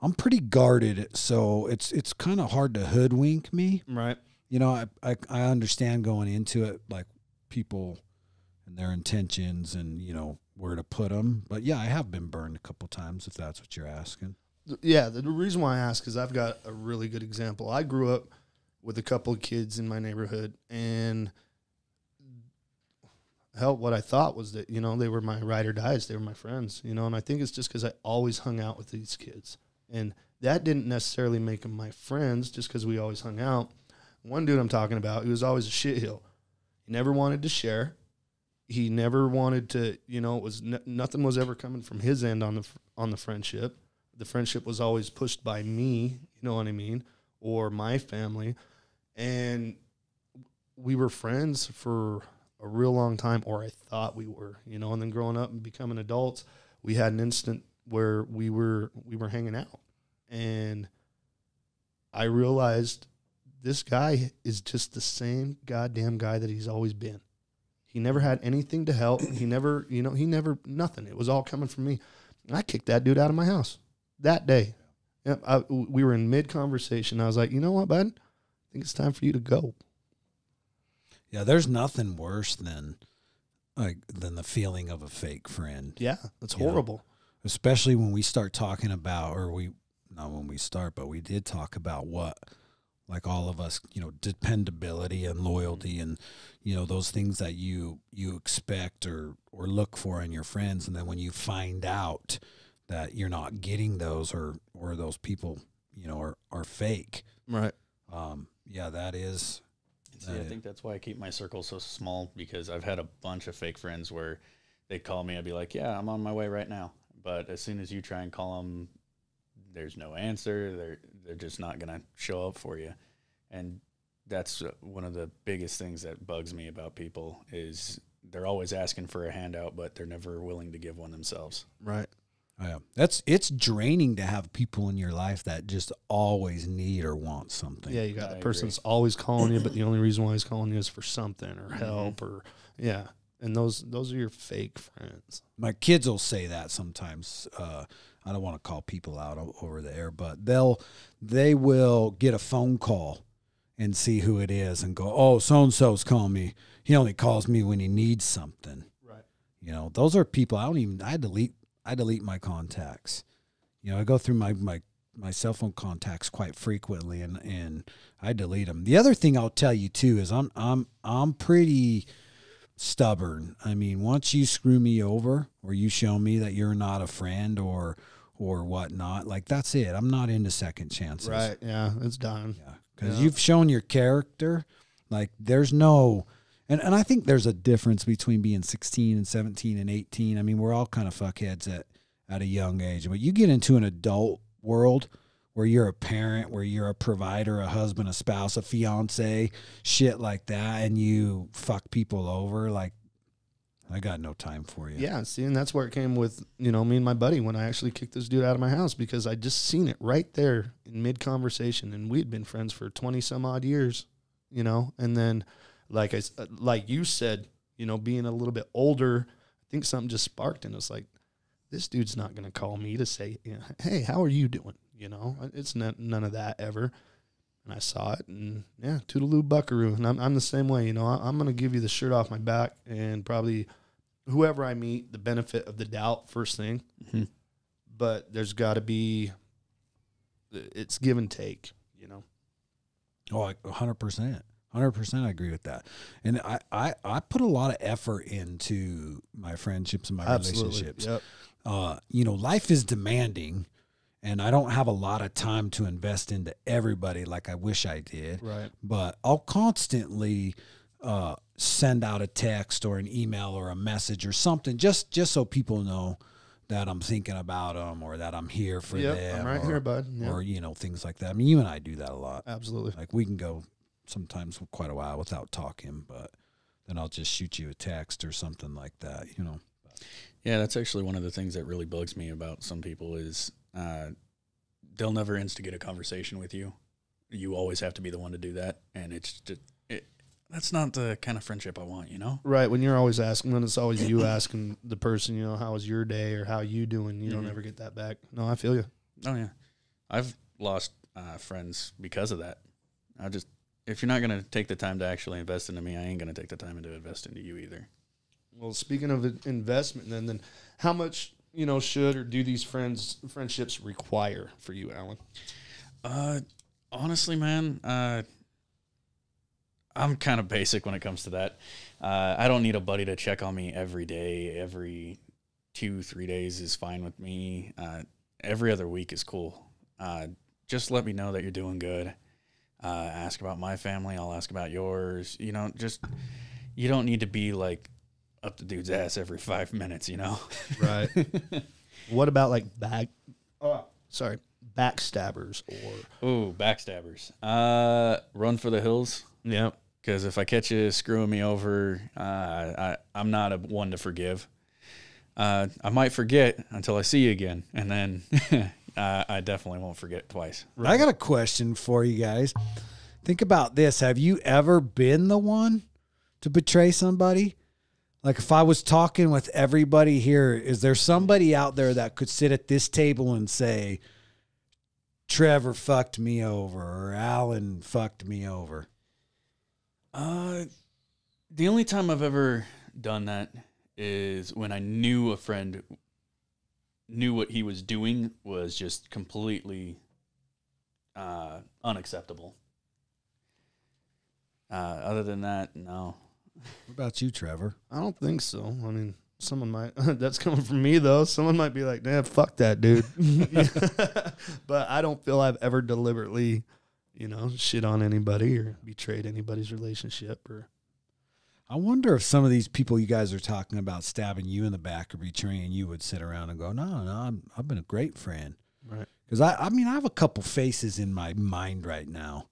I'm pretty guarded, so it's kind of hard to hoodwink me. Right. You know, I understand going into it, like people and their intentions and, you know, where to put them. But yeah, I have been burned a couple times, if that's what you're asking. Yeah, the reason why I ask is I've got a really good example. I grew up with a couple of kids in my neighborhood, and hell, what I thought was that, they were my ride or dies. They were my friends, and I think it's just because I always hung out with these kids. And that didn't necessarily make them my friends just because we always hung out. One dude I'm talking about, he was always a shitheel. He never wanted to share. He never wanted to, it was nothing was ever coming from his end on the friendship. The friendship was always pushed by me, you know what I mean, or my family. And we were friends for a real long time, or I thought we were, and then growing up and becoming adults, we had an instant where we were hanging out. And I realized this guy is just the same goddamn guy that he's always been. He never had anything to help. He never, nothing. It was all coming from me. I kicked that dude out of my house that day. We were in mid-conversation. I was like, you know what, bud? I think it's time for you to go. Yeah, there's nothing worse than the feeling of a fake friend. Yeah, that's You know, horrible. especially when we start talking about, not when we start, but we did talk about what, like all of us, dependability and loyalty and, those things that you expect or look for in your friends. And then when you find out that you're not getting those or those people, are fake. Right. Yeah, that is. See, I think that's why I keep my circle so small, because I've had a bunch of fake friends where they'd call me, I'd be like, yeah, I'm on my way right now. But as soon as you try and call them, there's no answer. They're just not going to show up for you. And that's one of the biggest things that bugs me about people is they're always asking for a handout, but they're never willing to give one themselves. Right. Yeah, it's draining to have people in your life that just always need or want something. Yeah, you got I the person agree. that's always calling you, but the only reason why he's calling you is for something or help or, yeah. And those are your fake friends. My kids will say that sometimes. I don't want to call people out over the air, but they will get a phone call and see who it is and go, oh, so-and-so's calling me. He only calls me when he needs something. Right. You know, those are people I delete my contacts. You know, I go through my cell phone contacts quite frequently, and I delete them. The other thing I'll tell you too is I'm pretty stubborn. I mean, once you screw me over or you show me that you're not a friend or whatnot, like that's it. I'm not into second chances. Right. Yeah. It's done. Yeah. Because you've shown your character. Like there's no, and I think there's a difference between being 16 and 17 and 18. I mean, we're all kind of fuckheads at a young age, but you get into an adult world where you're a parent, where you're a provider, a husband, a spouse, a fiance, shit like that, and you fuck people over, like, I got no time for you. Yeah, see, and that's where it came with, me and my buddy when I actually kicked this dude out of my house, because I just seen it right there in mid-conversation, and we'd been friends for 20-some-odd years, and then, like you said, being a little bit older, I think something just sparked, and it's like, this dude's not going to call me to say, hey, how are you doing? It's none of that ever. And I saw it, and yeah, toodaloo buckaroo. And I'm the same way, I'm going to give you the shirt off my back, and probably whoever I meet, the benefit of the doubt first thing. Mm-hmm. But there's got to be, it's give and take, Oh, 100%. 100% I agree with that. And I put a lot of effort into my friendships and my relationships. Yep. Life is demanding, and I don't have a lot of time to invest into everybody like I wish I did. Right. But I'll constantly send out a text or an email or a message or something just so people know that I'm thinking about them or that I'm here for them. I'm right here, bud. Yep. Or, things like that. I mean, you and I do that a lot. Absolutely. Like we can go sometimes quite a while without talking, but then I'll just shoot you a text or something like that, Yeah, that's actually one of the things that really bugs me about some people is they'll never instigate a conversation with you. You always have to be the one to do that, and it's just that's not the kind of friendship I want, Right, when you're always asking, when it's always you asking the person, how was your day or how you doing, you don't ever get that back. No, I feel you. Oh, yeah. I've lost friends because of that. If you're not going to take the time to actually invest into me, I ain't going to take the time to invest into you either. Well, speaking of investment, then how much should or do these friendships require for you, Alan? Honestly, man, I'm kind of basic when it comes to that. I don't need a buddy to check on me every day. Every 2-3 days is fine with me. Every other week is cool. Just let me know that you're doing good. Ask about my family. I'll ask about yours. You don't need to be like up the dude's ass every 5 minutes, Right. What about like backstabbers or? Ooh, backstabbers. Run for the hills. Yeah. Because if I catch you screwing me over, I'm not a one to forgive. I might forget until I see you again, and then I definitely won't forget twice. Right. I got a question for you guys. Think about this. Have you ever been the one to betray somebody? Like if I was talking with everybody here, is there somebody out there that could sit at this table and say, Trevor fucked me over or Alan fucked me over? The only time I've ever done that is when I knew a friend knew what he was doing was just completely unacceptable. Other than that, no. What about you, Trevor? I don't think so. I mean, someone might. That's coming from me, though. Someone might be like, "Nah, fuck that, dude." But I don't feel I've ever deliberately, shit on anybody or betrayed anybody's relationship. Or I wonder if some of these people you guys are talking about stabbing you in the back or betraying you would sit around and go, "No, I've been a great friend." Right. Because I have a couple faces in my mind right now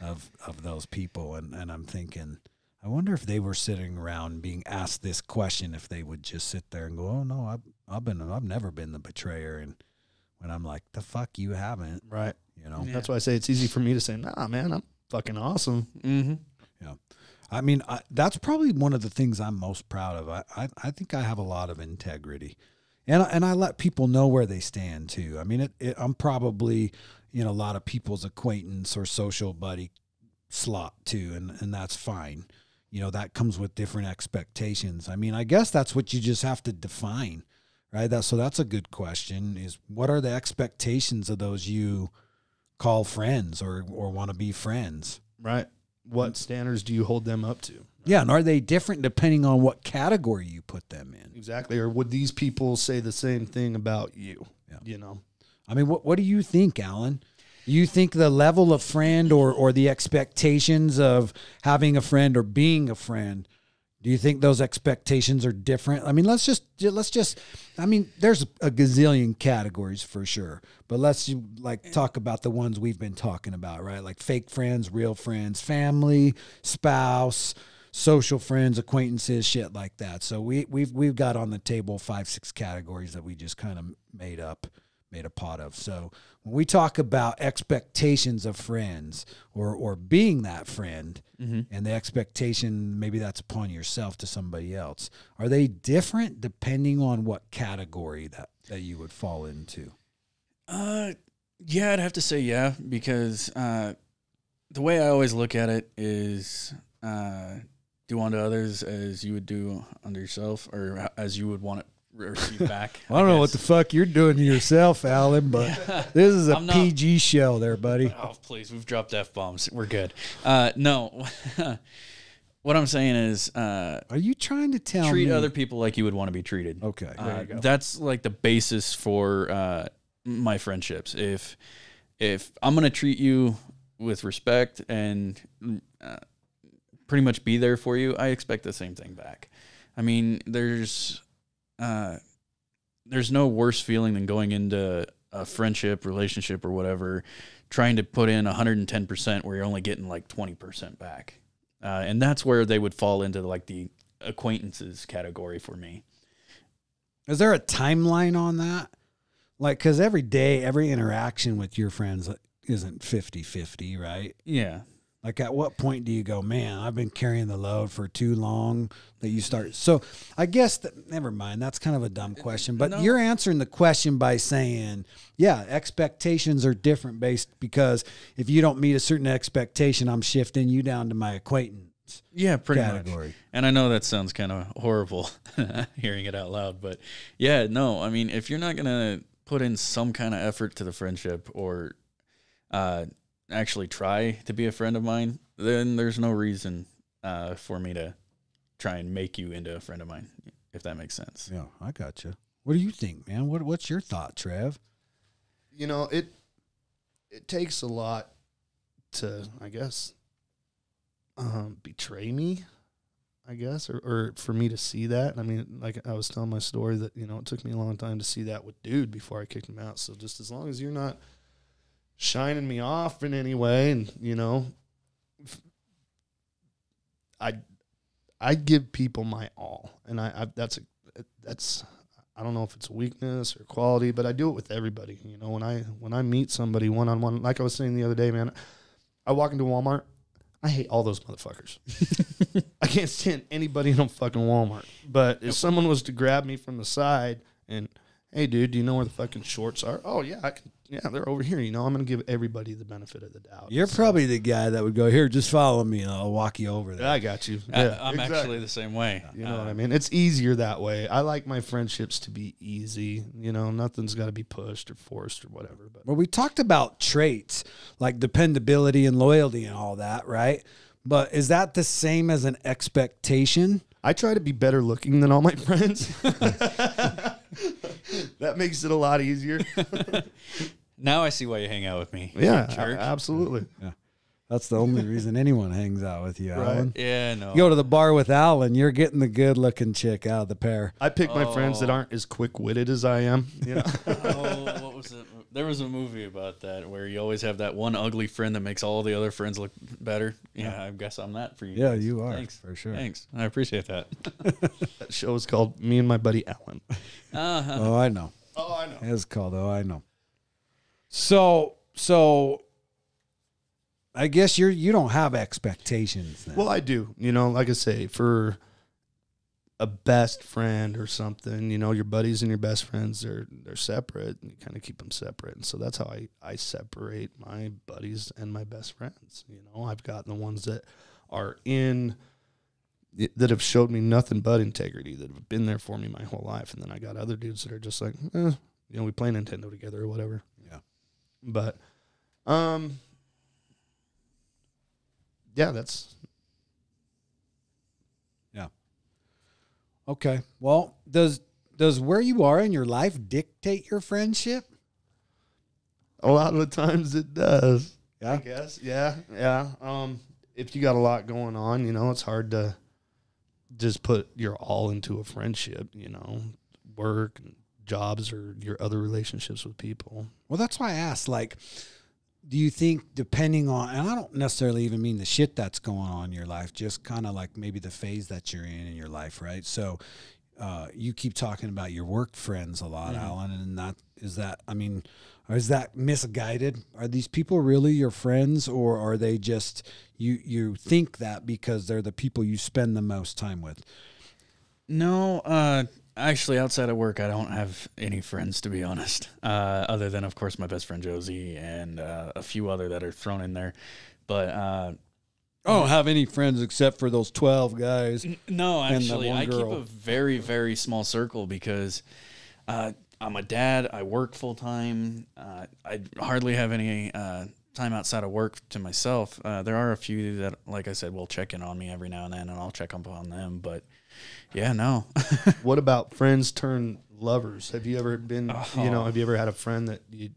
of those people, and I'm thinking, I wonder if they were sitting around being asked this question, if they would just sit there and go, "Oh no, I've never been the betrayer," and when I'm like, "The fuck, you haven't," right? Yeah. That's why I say it's easy for me to say, "Nah, man, I'm fucking awesome." Mm-hmm. Yeah, I mean, that's probably one of the things I'm most proud of. I think I have a lot of integrity, and I let people know where they stand too. I mean, I'm probably a lot of people's acquaintance or social buddy slot too, and that's fine. you know, that comes with different expectations. I mean, I guess that's what you just have to define, right? So that's a good question, is what are the expectations of those you call friends or want to be friends? Right. What standards do you hold them up to? Yeah, and are they different depending on what category you put them in? Exactly. Or would these people say the same thing about you? Yeah. You know? I mean, what do you think, Alan? Do you think the level of friend or the expectations of having a friend or being a friend, do you think those expectations are different? I mean, let's just, I mean, there's a gazillion categories for sure, but let's talk about the ones we've been talking about, right? Like fake friends, real friends, family, spouse, social friends, acquaintances, shit like that. So we've got on the table 5-6 categories that we just kind of made a pot of. So when we talk about expectations of friends or being that friend, and the expectation, maybe that's upon yourself to somebody else, are they different depending on what category that you would fall into? Yeah, I'd have to say yeah, because the way I always look at it is do unto others as you would do unto yourself, or as you would want it receive back. I don't know what the fuck you're doing to yourself, Alan, but this is a PG show there, buddy. Oh, please. We've dropped F-bombs. We're good. No. What I'm saying is... are you trying to tell me? Treat other people like you would want to be treated. Okay. There you go. That's like the basis for my friendships. If I'm going to treat you with respect and pretty much be there for you, I expect the same thing back. I mean, there's no worse feeling than going into a friendship, relationship, or whatever, trying to put in 110% where you're only getting like 20% back. And that's where they would fall into like the acquaintances category for me. Is there a timeline on that? Like, because every day, every interaction with your friends isn't 50-50, right? Yeah. Like, at what point do you go, man, I've been carrying the load for too long, that you start? So I guess never mind. That's kind of a dumb question, but No. You're answering the question by saying, yeah, expectations are different because if you don't meet a certain expectation, I'm shifting you down to my acquaintance. Yeah, pretty category. much. And I know that sounds kind of horrible hearing it out loud, but yeah, no, I mean, if you're not going to put in some kind of effort to the friendship or actually try to be a friend of mine, then there's no reason for me to try and make you into a friend of mine, if that makes sense. Yeah, I got you. What do you think, man? What's your thought, Trev? You know, it takes a lot to, I guess, betray me, I guess, or for me to see that. I mean, like I was telling my story that, you know, it took me a long time to see that with Dude before I kicked him out. So just as long as you're not shining me off in any way, and, you know, I give people my all, and that's I don't know if it's a weakness or quality, but I do it with everybody. You know, when I meet somebody one-on-one, like I was saying the other day, man, I walk into Walmart, I hate all those motherfuckers. I can't stand anybody in a fucking Walmart. But if someone was to grab me from the side and, hey, dude, do you know where the fucking shorts are? Oh, yeah, I can. Yeah, they're over here. You know, I'm going to give everybody the benefit of the doubt. You're probably the guy that would go, here, just follow me, and I'll walk you over there. I got you. Yeah, I'm exactly. actually the same way. You know what I mean? It's easier that way. I like my friendships to be easy. You know, nothing's got to be pushed or forced or whatever. But Well, we talked about traits like dependability and loyalty and all that, right? But is that the same as an expectation? I try to be better looking than all my friends. That makes it a lot easier. Now I see why you hang out with me. Yeah, Jerk. absolutely. Yeah. That's the only reason anyone hangs out with you, Alan. Yeah, no. You go to the bar with Alan, you're getting the good-looking chick out of the pair. I pick my friends that aren't as quick-witted as I am. You know? Oh, what was it? There was a movie about that where you always have that one ugly friend that makes all the other friends look better. Yeah, I guess I'm that for you. Yeah, guys. you are, Thanks. for sure. Thanks. I appreciate that. That show is called Me and My Buddy Alan. Oh, I know. Oh, I know. It's called, I know. So I guess you don't have expectations then. Well, I do. You know, like I say, for a best friend or something, you know, your buddies and your best friends, they're separate. And you kind of keep them separate. And so that's how I separate my buddies and my best friends. You know, I've got the ones that are in that have showed me nothing but integrity, that have been there for me my whole life. And then I got other dudes that are just like, we play Nintendo together or whatever. Yeah. But, that's. Yeah. Okay. Well, does where you are in your life dictate your friendship? A lot of the times it does. Yeah. I guess. Yeah. Yeah. If you got a lot going on, it's hard to just put your all into a friendship, work, jobs, or your other relationships with people. Well, that's why I asked, like, do you think depending on, and I don't necessarily even mean the shit that's going on in your life, just kind of like maybe the phase that you're in your life, right? So you keep talking about your work friends a lot, Alan, and is that misguided? Are these people really your friends, or are they just, you think that because they're the people you spend the most time with? No, actually, outside of work, I don't have any friends, to be honest, other than, of course, my best friend Josie and a few other that are thrown in there. But I don't have any friends except for those 12 guys. No, actually, I keep girl. a very, very small circle because I'm a dad. I work full time. I hardly have any time outside of work to myself. There are a few that, like I said, will check in on me every now and then, and I'll check up on them. But yeah, no. What about friends turn lovers? Have you ever been, have you ever had a friend that you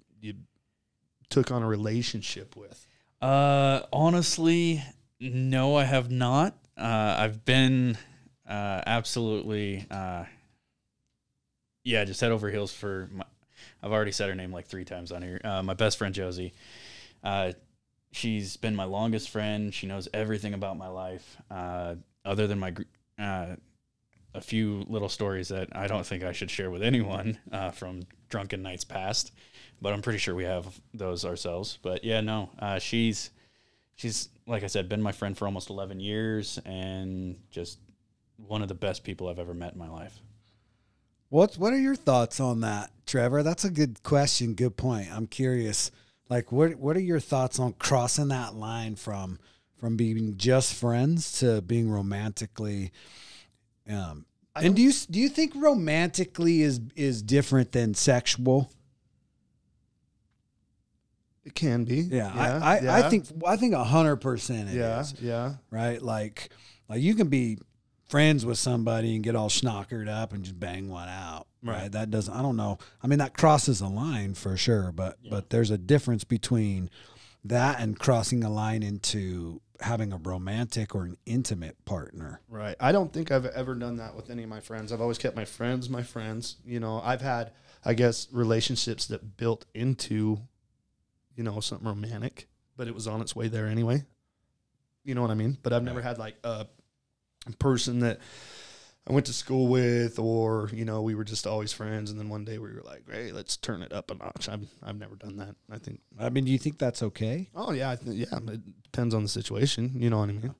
took on a relationship with? Honestly, no, I have not. I've been absolutely, just head over heels for I've already said her name like 3 times on here. My best friend, Josie. She's been my longest friend. She knows everything about my life, other than my a few little stories that I don't think I should share with anyone from drunken nights past, but I'm pretty sure we have those ourselves. But yeah, no, she's like I said, been my friend for almost 11 years and just one of the best people I've ever met in my life. What are your thoughts on that, Trevor? That's a good question. Good point. I'm curious. Like, what are your thoughts on crossing that line from being just friends to being romantically? And do you think romantically is different than sexual? It can be. Yeah. I think 100% it is. Yeah. Right. Like you can be friends with somebody and get all schnockered up and just bang one out. Right. That doesn't, I don't know. I mean, that crosses a line for sure, but there's a difference between that and crossing a line into having a romantic or an intimate partner. Right. I don't think I've ever done that with any of my friends. I've always kept my friends. I've had, I guess, relationships that built into, something romantic, but it was on its way there anyway. You know what I mean? But I've never had like a person that I went to school with, or, we were just always friends. And then one day we were like, hey, let's turn it up a notch. I've never done that. Do you think that's okay? Oh yeah. It depends on the situation. You know what I mean?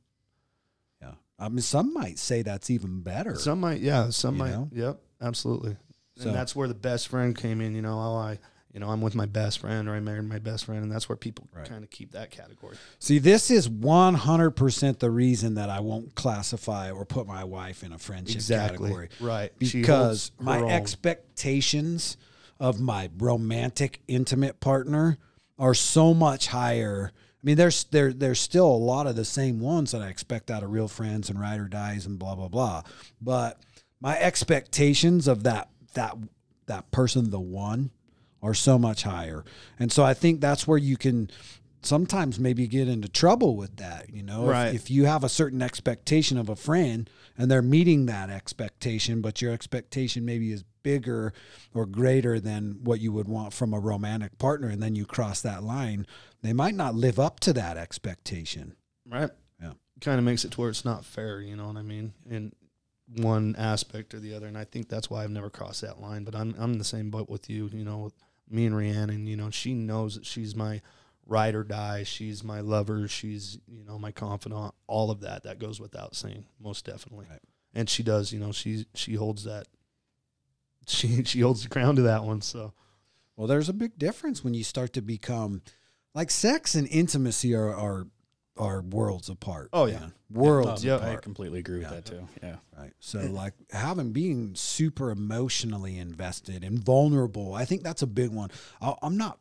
Yeah. I mean, some might say that's even better. Some might. Yeah. Some might. Yep. Absolutely. So, and that's where the best friend came in, I'm with my best friend, or I married my best friend, and that's where people kind of keep that category. See, this is 100% the reason that I won't classify or put my wife in a friendship category. Right. Because my expectations of my romantic, intimate partner are so much higher. I mean, there's still a lot of the same ones that I expect out of real friends and ride or dies and blah, blah, blah. But my expectations of that person, the one, are so much higher. And so I think that's where you can sometimes maybe get into trouble with that, Right. If you have a certain expectation of a friend and they're meeting that expectation, but your expectation maybe is bigger or greater than what you would want from a romantic partner, and then you cross that line, they might not live up to that expectation. Right. Yeah. Kind of makes it to where it's not fair, you know what I mean? In one aspect or the other. And I think that's why I've never crossed that line. But I'm in the same boat with you, with me and Rhiannon, she knows that she's my ride or die. She's my lover. She's, my confidant. All of that goes without saying, most definitely. Right. And she does, she holds that. She holds the crown to that one. So, well, there's a big difference when you start to become like sex and intimacy are are worlds apart. Oh, yeah. man. Worlds Yeah, I apart. completely agree with that too. Yeah. Right. So like being super emotionally invested and vulnerable. I think that's a big one. I'm not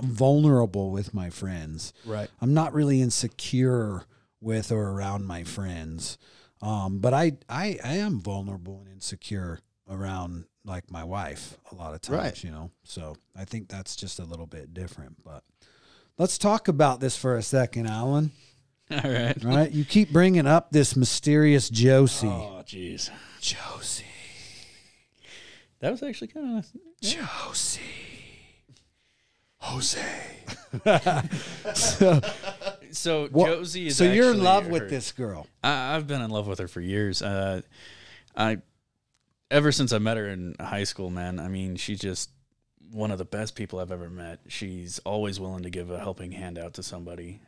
vulnerable with my friends. Right. I'm not really insecure with or around my friends. But I am vulnerable and insecure around like my wife a lot of times, Right. you know. So I think that's just a little bit different. But let's talk about this for a second, Alan. All right. All right. You keep bringing up this mysterious Josie. Oh, jeez. Josie. That was actually kind of. Josie. Jose. So What- Josie is. So you're in actually love with her- this girl. I've been in love with her for years. Ever since I met her in high school, man. I mean, she's just one of the best people I've ever met. She's always willing to give a helping hand out to somebody.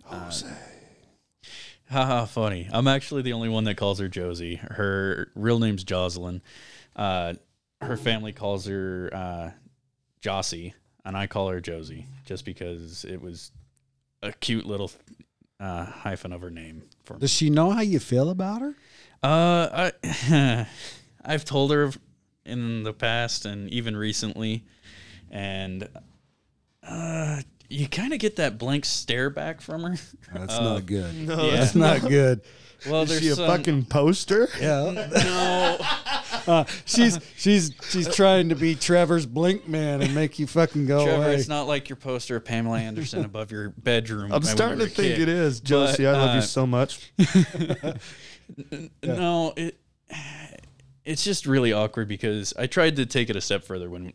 Haha, funny. I'm actually the only one that calls her Josie. Her real name's Jocelyn. Her family calls her Jossie, and I call her Josie just because it was a cute little hyphen of her name for me. Does she know how you feel about her? I've told her in the past and even recently, and you kind of get that blank stare back from her. That's not good. No, Yeah. That's not good. Well, Is there's she a some, fucking poster? Yeah. no, She's trying to be Trevor's blink man and make you fucking go Trevor. away. It's not like your poster of Pamela Anderson above your bedroom. I'm starting to think it is, Josie. But, I love you so much. No, it's just really awkward because I tried to take it a step further when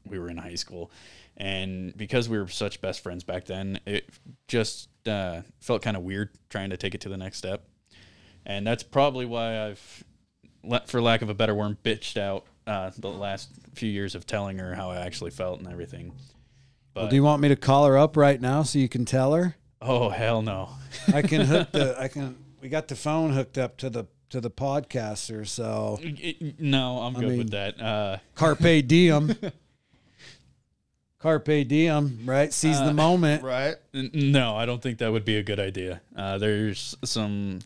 we were in high school, and because we were such best friends back then, it just felt kind of weird trying to take it to the next step, and that's probably why I've, for lack of a better word, bitched out the last few years of telling her how I actually felt and everything. But Well, do you want me to call her up right now so you can tell her? oh hell no! We got the phone hooked up to the podcaster, so No, I'm good mean- with that. carpe diem. Carpe diem, right? Seize the moment. Right? No, I don't think that would be a good idea. There's some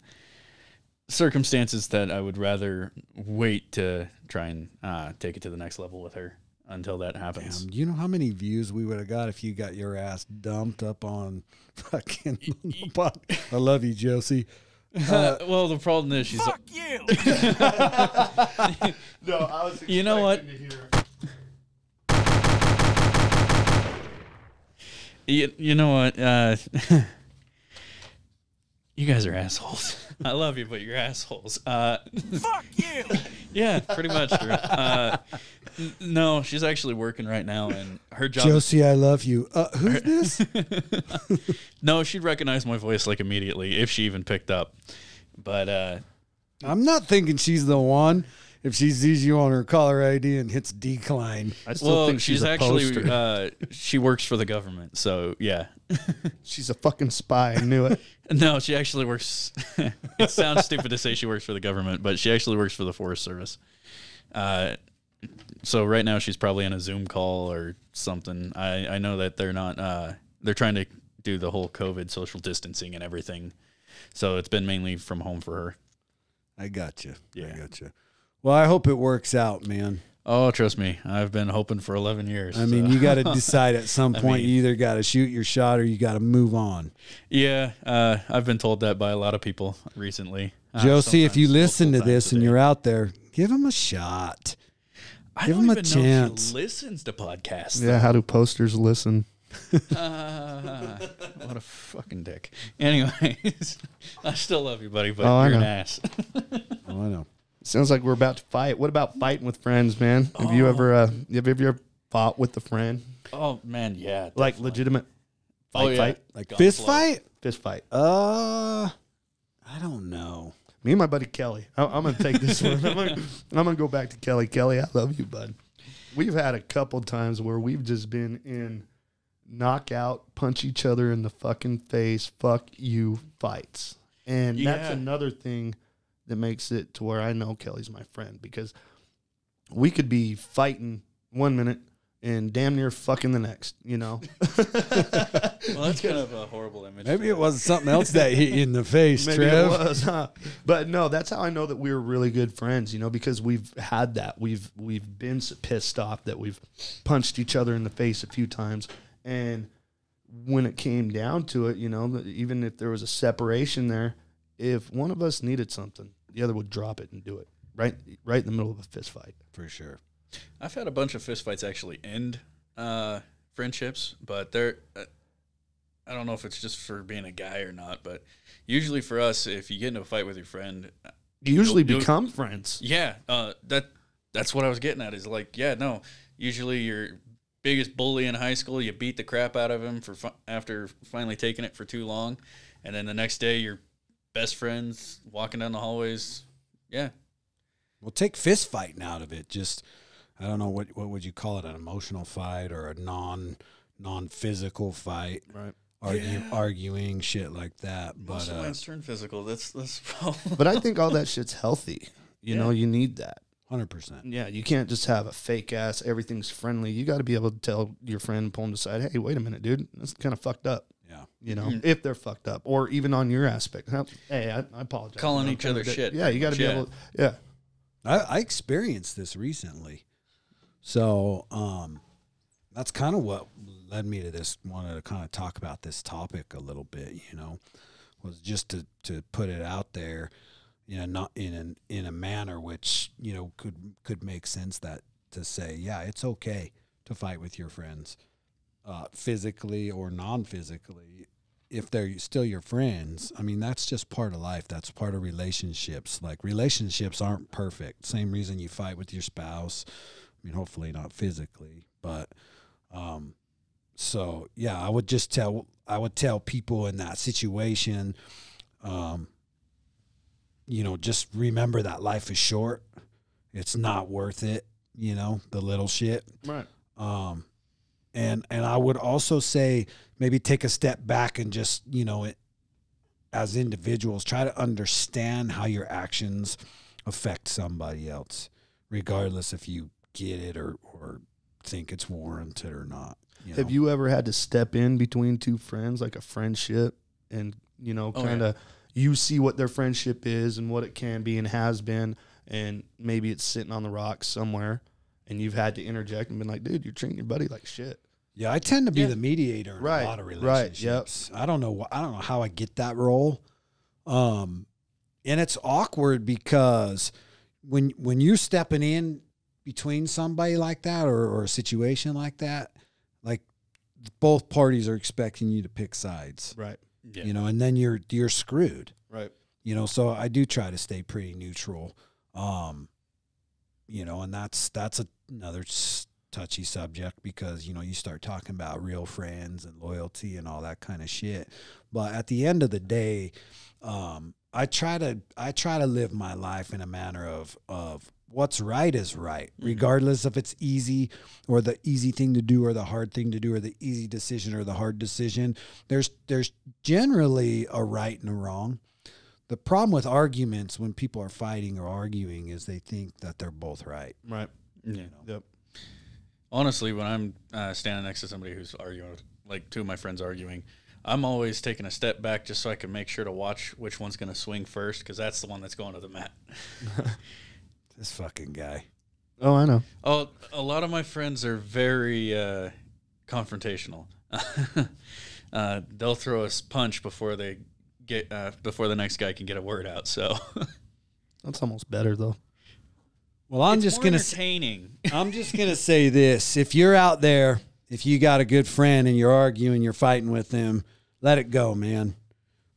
circumstances that I would rather wait to try and take it to the next level with her until that happens. Do you know how many views we would have got if you got your ass dumped up on fucking pod? I love you, Josie. Well, the problem is she's. Fuck you! No, I was You know what? You know what? You guys are assholes. I love you, but you're assholes. Fuck you! Yeah, pretty much. No, she's actually working right now, and her job. Josie, I love you. Who's this? No, she'd recognize my voice like immediately if she even picked up. But I'm not thinking she's the one. If she sees you on her caller ID and hits decline, I still think she's a actually poster. she works for the government. So yeah, She's a fucking spy. I knew it. no, she actually works. It sounds stupid to say she works for the government, but she actually works for the Forest Service. So right now she's probably on a Zoom call or something. I know that they're not. They're trying to do the whole COVID social distancing and everything. So it's been mainly from home for her. I got you. Yeah. I got you. Well, I hope it works out, man. Oh, trust me, I've been hoping for 11 years. I mean, so. you got to decide at some point. mean- You either got to shoot your shot or you got to move on. Yeah, I've been told that by a lot of people recently. Josie, if you sometimes listen to multiple this times and a you're day. out there, give him a shot. I give don't him a even know if chance. she listens to podcasts. Yeah, how do posters listen? What a fucking dick. Anyways, I still love you, buddy, but Oh, I you're an know. ass. Oh, I know. Sounds like we're about to fight. What about fighting with friends, man? Have you ever fought with a friend? Oh man, yeah. Like definitely. legitimate Oh, yeah. fight? Like Gun fist flow. fight? Fist fight. I don't know. Me and my buddy Kelly. I'm gonna take this one. I'm gonna go back to Kelly. Kelly, I love you, bud. We've had a couple times where we've just been in knockout, punch each other in the fucking face, fuck you fights. And that's Yeah. another thing that makes it to where I know Kelly's my friend, because we could be fighting 1 minute, and damn near fucking the next, you know? Well, that's kind of a horrible image. Maybe it was something else that hit you in the face, Maybe Trev. it was, huh? But no, that's how I know that we were really good friends, you know, because we've had that. We've been pissed off that we've punched each other in the face a few times. And when it came down to it, you know, even if there was a separation there, if one of us needed something, the other would drop it and do it right in the middle of a fist fight. For sure. I've had a bunch of fistfights actually end friendships, but they're I don't know if it's just for being a guy or not, but usually for us, if you get into a fight with your friend, You usually you'll- become friends. yeah, that's what I was getting at. Is like, yeah, no, usually your biggest bully in high school, you beat the crap out of him after finally taking it for too long, and then the next day you're best friends walking down the hallways. Yeah, Well, take fist fighting out of it. Just, I don't know, what would you call it, an emotional fight or a non-physical fight? Right. Arguing, shit like that. most But of mine's turned physical. That's the problem. But I think all that shit's healthy. You know, you need that. 100%. Yeah, you can't just have a fake ass, everything's friendly. You got to be able to tell your friend, pull them aside, hey, wait a minute, dude, that's kind of fucked up. Yeah. You know, if they're fucked up, or even on your aspect. Hey, I apologize. Calling You know, each other shit, Yeah, you got to be pretty able. much, Yeah. I experienced this recently. So that's kind of what led me to this, wanted to kind of talk about this topic a little bit, you know, was just to put it out there, you know, not in a manner which, you know, could make sense, that to say, yeah, it's okay to fight with your friends, physically or non-physically, if they're still your friends. I mean, that's just part of life. That's part of relationships. Like, relationships aren't perfect. Same reason you fight with your spouse. I mean, hopefully not physically, but so yeah, I would tell people in that situation, you know, just remember that life is short. It's not worth it, you know, the little shit. Right. And I would also say maybe take a step back and just, you know, as individuals, try to understand how your actions affect somebody else, regardless if you get it or think it's warranted or not. You know? Have you ever had to step in between two friends, like a friendship, and, you know, kind of you see what their friendship is and what it can be and has been, and maybe it's sitting on the rocks somewhere, and you've had to interject and been like, dude, you're treating your buddy like shit. Yeah, I tend to be the mediator in Right, a lot of right, relationships. I don't know how I get that role. And it's awkward because when you're stepping in between somebody like that or a situation like that, like, both parties are expecting you to pick sides. Right. Yeah. You know, and then you're screwed. Right. You know, so I do try to stay pretty neutral. You know, and that's another touchy subject, because, you know, you start talking about real friends and loyalty and all that kind of shit. But at the end of the day, I try to live my life in a manner of what's right is right, regardless if it's easy or the easy thing to do or the hard thing to do or the easy decision or the hard decision. There's generally a right and a wrong. The problem with arguments, when people are fighting or arguing, is they think that they're both right. Right. Yeah. Yep. Honestly, when I'm standing next to somebody who's arguing, like two of my friends arguing, I'm always taking a step back just so I can make sure to watch which one's going to swing first, because that's the one that's going to the mat. This fucking guy. Oh, I know. Oh, a lot of my friends are very confrontational. They'll throw a punch before they get before the next guy can get a word out. So That's almost better, though. Well, I'm it's just more gonna entertaining. I'm just gonna say this: if you're out there, if you got a good friend and you're arguing, you're fighting with them, let it go, man.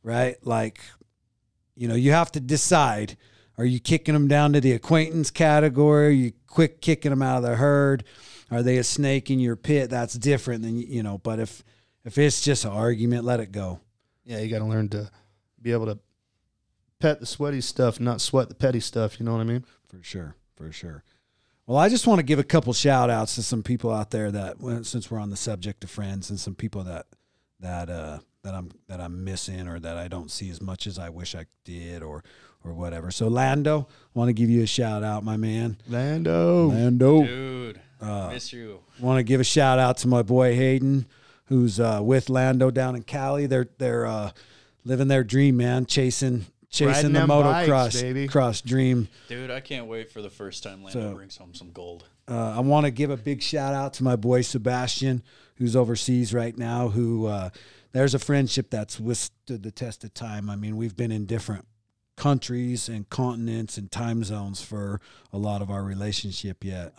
Right? Like, you know, you have to decide: are you kicking them down to the acquaintance category? Are you quick kicking them out of the herd? Are they a snake in your pit? That's different than, you know. But if it's just an argument, let it go. Yeah, you got to learn to be able to pet the sweaty stuff, not sweat the petty stuff. You know what I mean? For sure. For sure. Well, I just want to give a couple shout outs to some people out there that, since we're on the subject of friends, and some people that I'm missing or that I don't see as much as I wish I did or whatever. So Lando, I want to give you a shout out, my man. Lando. Lando. Dude. Miss you. Want to give a shout out to my boy Hayden, who's with Lando down in Cali. They're living their dream, man, chasing Riding the them bikes, baby. motocross dream. Dude, I can't wait for the first time Lando brings home some gold. I want to give a big shout out to my boy Sebastian, who's overseas right now. Who there's a friendship that's withstood the test of time. I mean, we've been in different countries and continents and time zones for a lot of our relationship. Yet,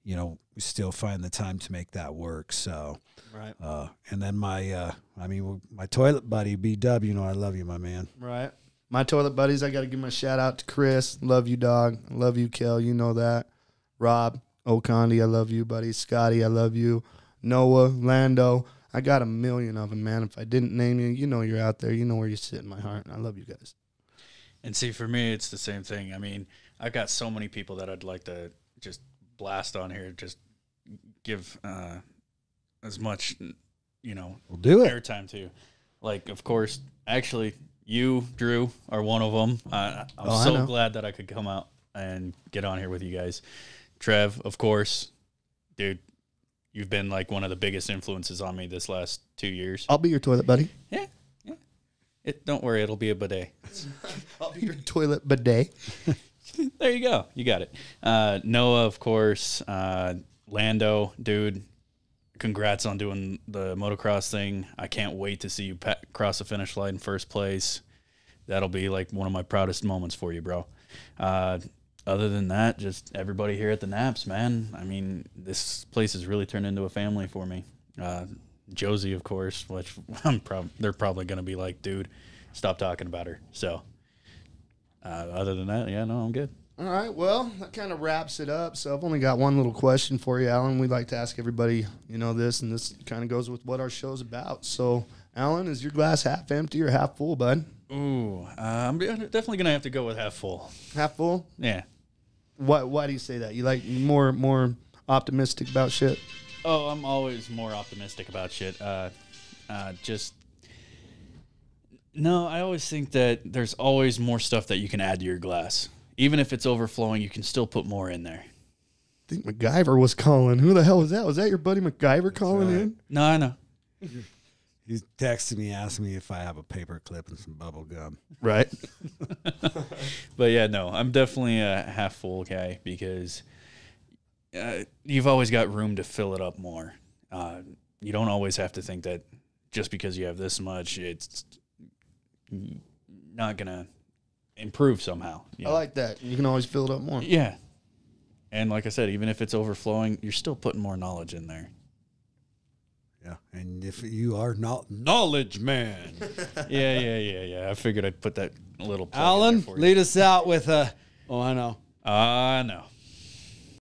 you know, we still find the time to make that work. So, Right. And then my toilet buddy BW. You know, I love you, my man. Right. My toilet buddies, I got to give my shout out to Chris. Love you, dog. Love you, Kel. You know that. Rob Okondi, I love you, buddy. Scotty, I love you. Noah, Lando. I got a million of them, man. If I didn't name you, you know you're out there. You know where you sit in my heart. I love you guys. And see, for me, it's the same thing. I mean, I've got so many people that I'd like to just blast on here, just give as much, you know, We'll do it. airtime to. Like, of course, actually, you, Drew, are one of them. I'm I so know. glad that I could come out and get on here with you guys. Trev, of course, dude, you've been like one of the biggest influences on me this last 2 years. I'll be your toilet buddy. Yeah. Don't worry, it'll be a bidet. I'll be your toilet bidet. There you go. You got it. Noah, of course. Lando, dude, congrats on doing the motocross thing. I can't wait to see you cross the finish line in first place. That'll be like one of my proudest moments for you, bro. Other than that, just everybody here at the Naps, man. I mean, this place has really turned into a family for me. Josie, of course, which they're probably going to be like, dude, stop talking about her. So, other than that, yeah, no, I'm good. All right, well, that kind of wraps it up. So I've only got one little question for you, Alan. We'd like to ask everybody, you know, this, and this kind of goes with what our show's about. So, Alan, is your glass half empty or half full, bud? Ooh, I'm definitely going to have to go with half full. Half full? Yeah. Why do you say that? You like more optimistic about shit? Oh, I'm always more optimistic about shit. No, I always think that there's always more stuff that you can add to your glass. Even if it's overflowing, you can still put more in there. I think MacGyver was calling. Who the hell was that? Was that your buddy MacGyver calling in? No, I know. He's texting me, asking me if I have a paper clip and some bubble gum. Right. But yeah, no, I'm definitely a half full guy because you've always got room to fill it up more. You don't always have to think that just because you have this much, it's not going to improve somehow. You know? I like that. You can always fill it up more. Yeah. And like I said, even if it's overflowing, you're still putting more knowledge in there. Yeah, and if you are not knowledge man, Yeah. I figured I'd put that little plug in Alan, there for you. lead us out with a. Oh, I know. No.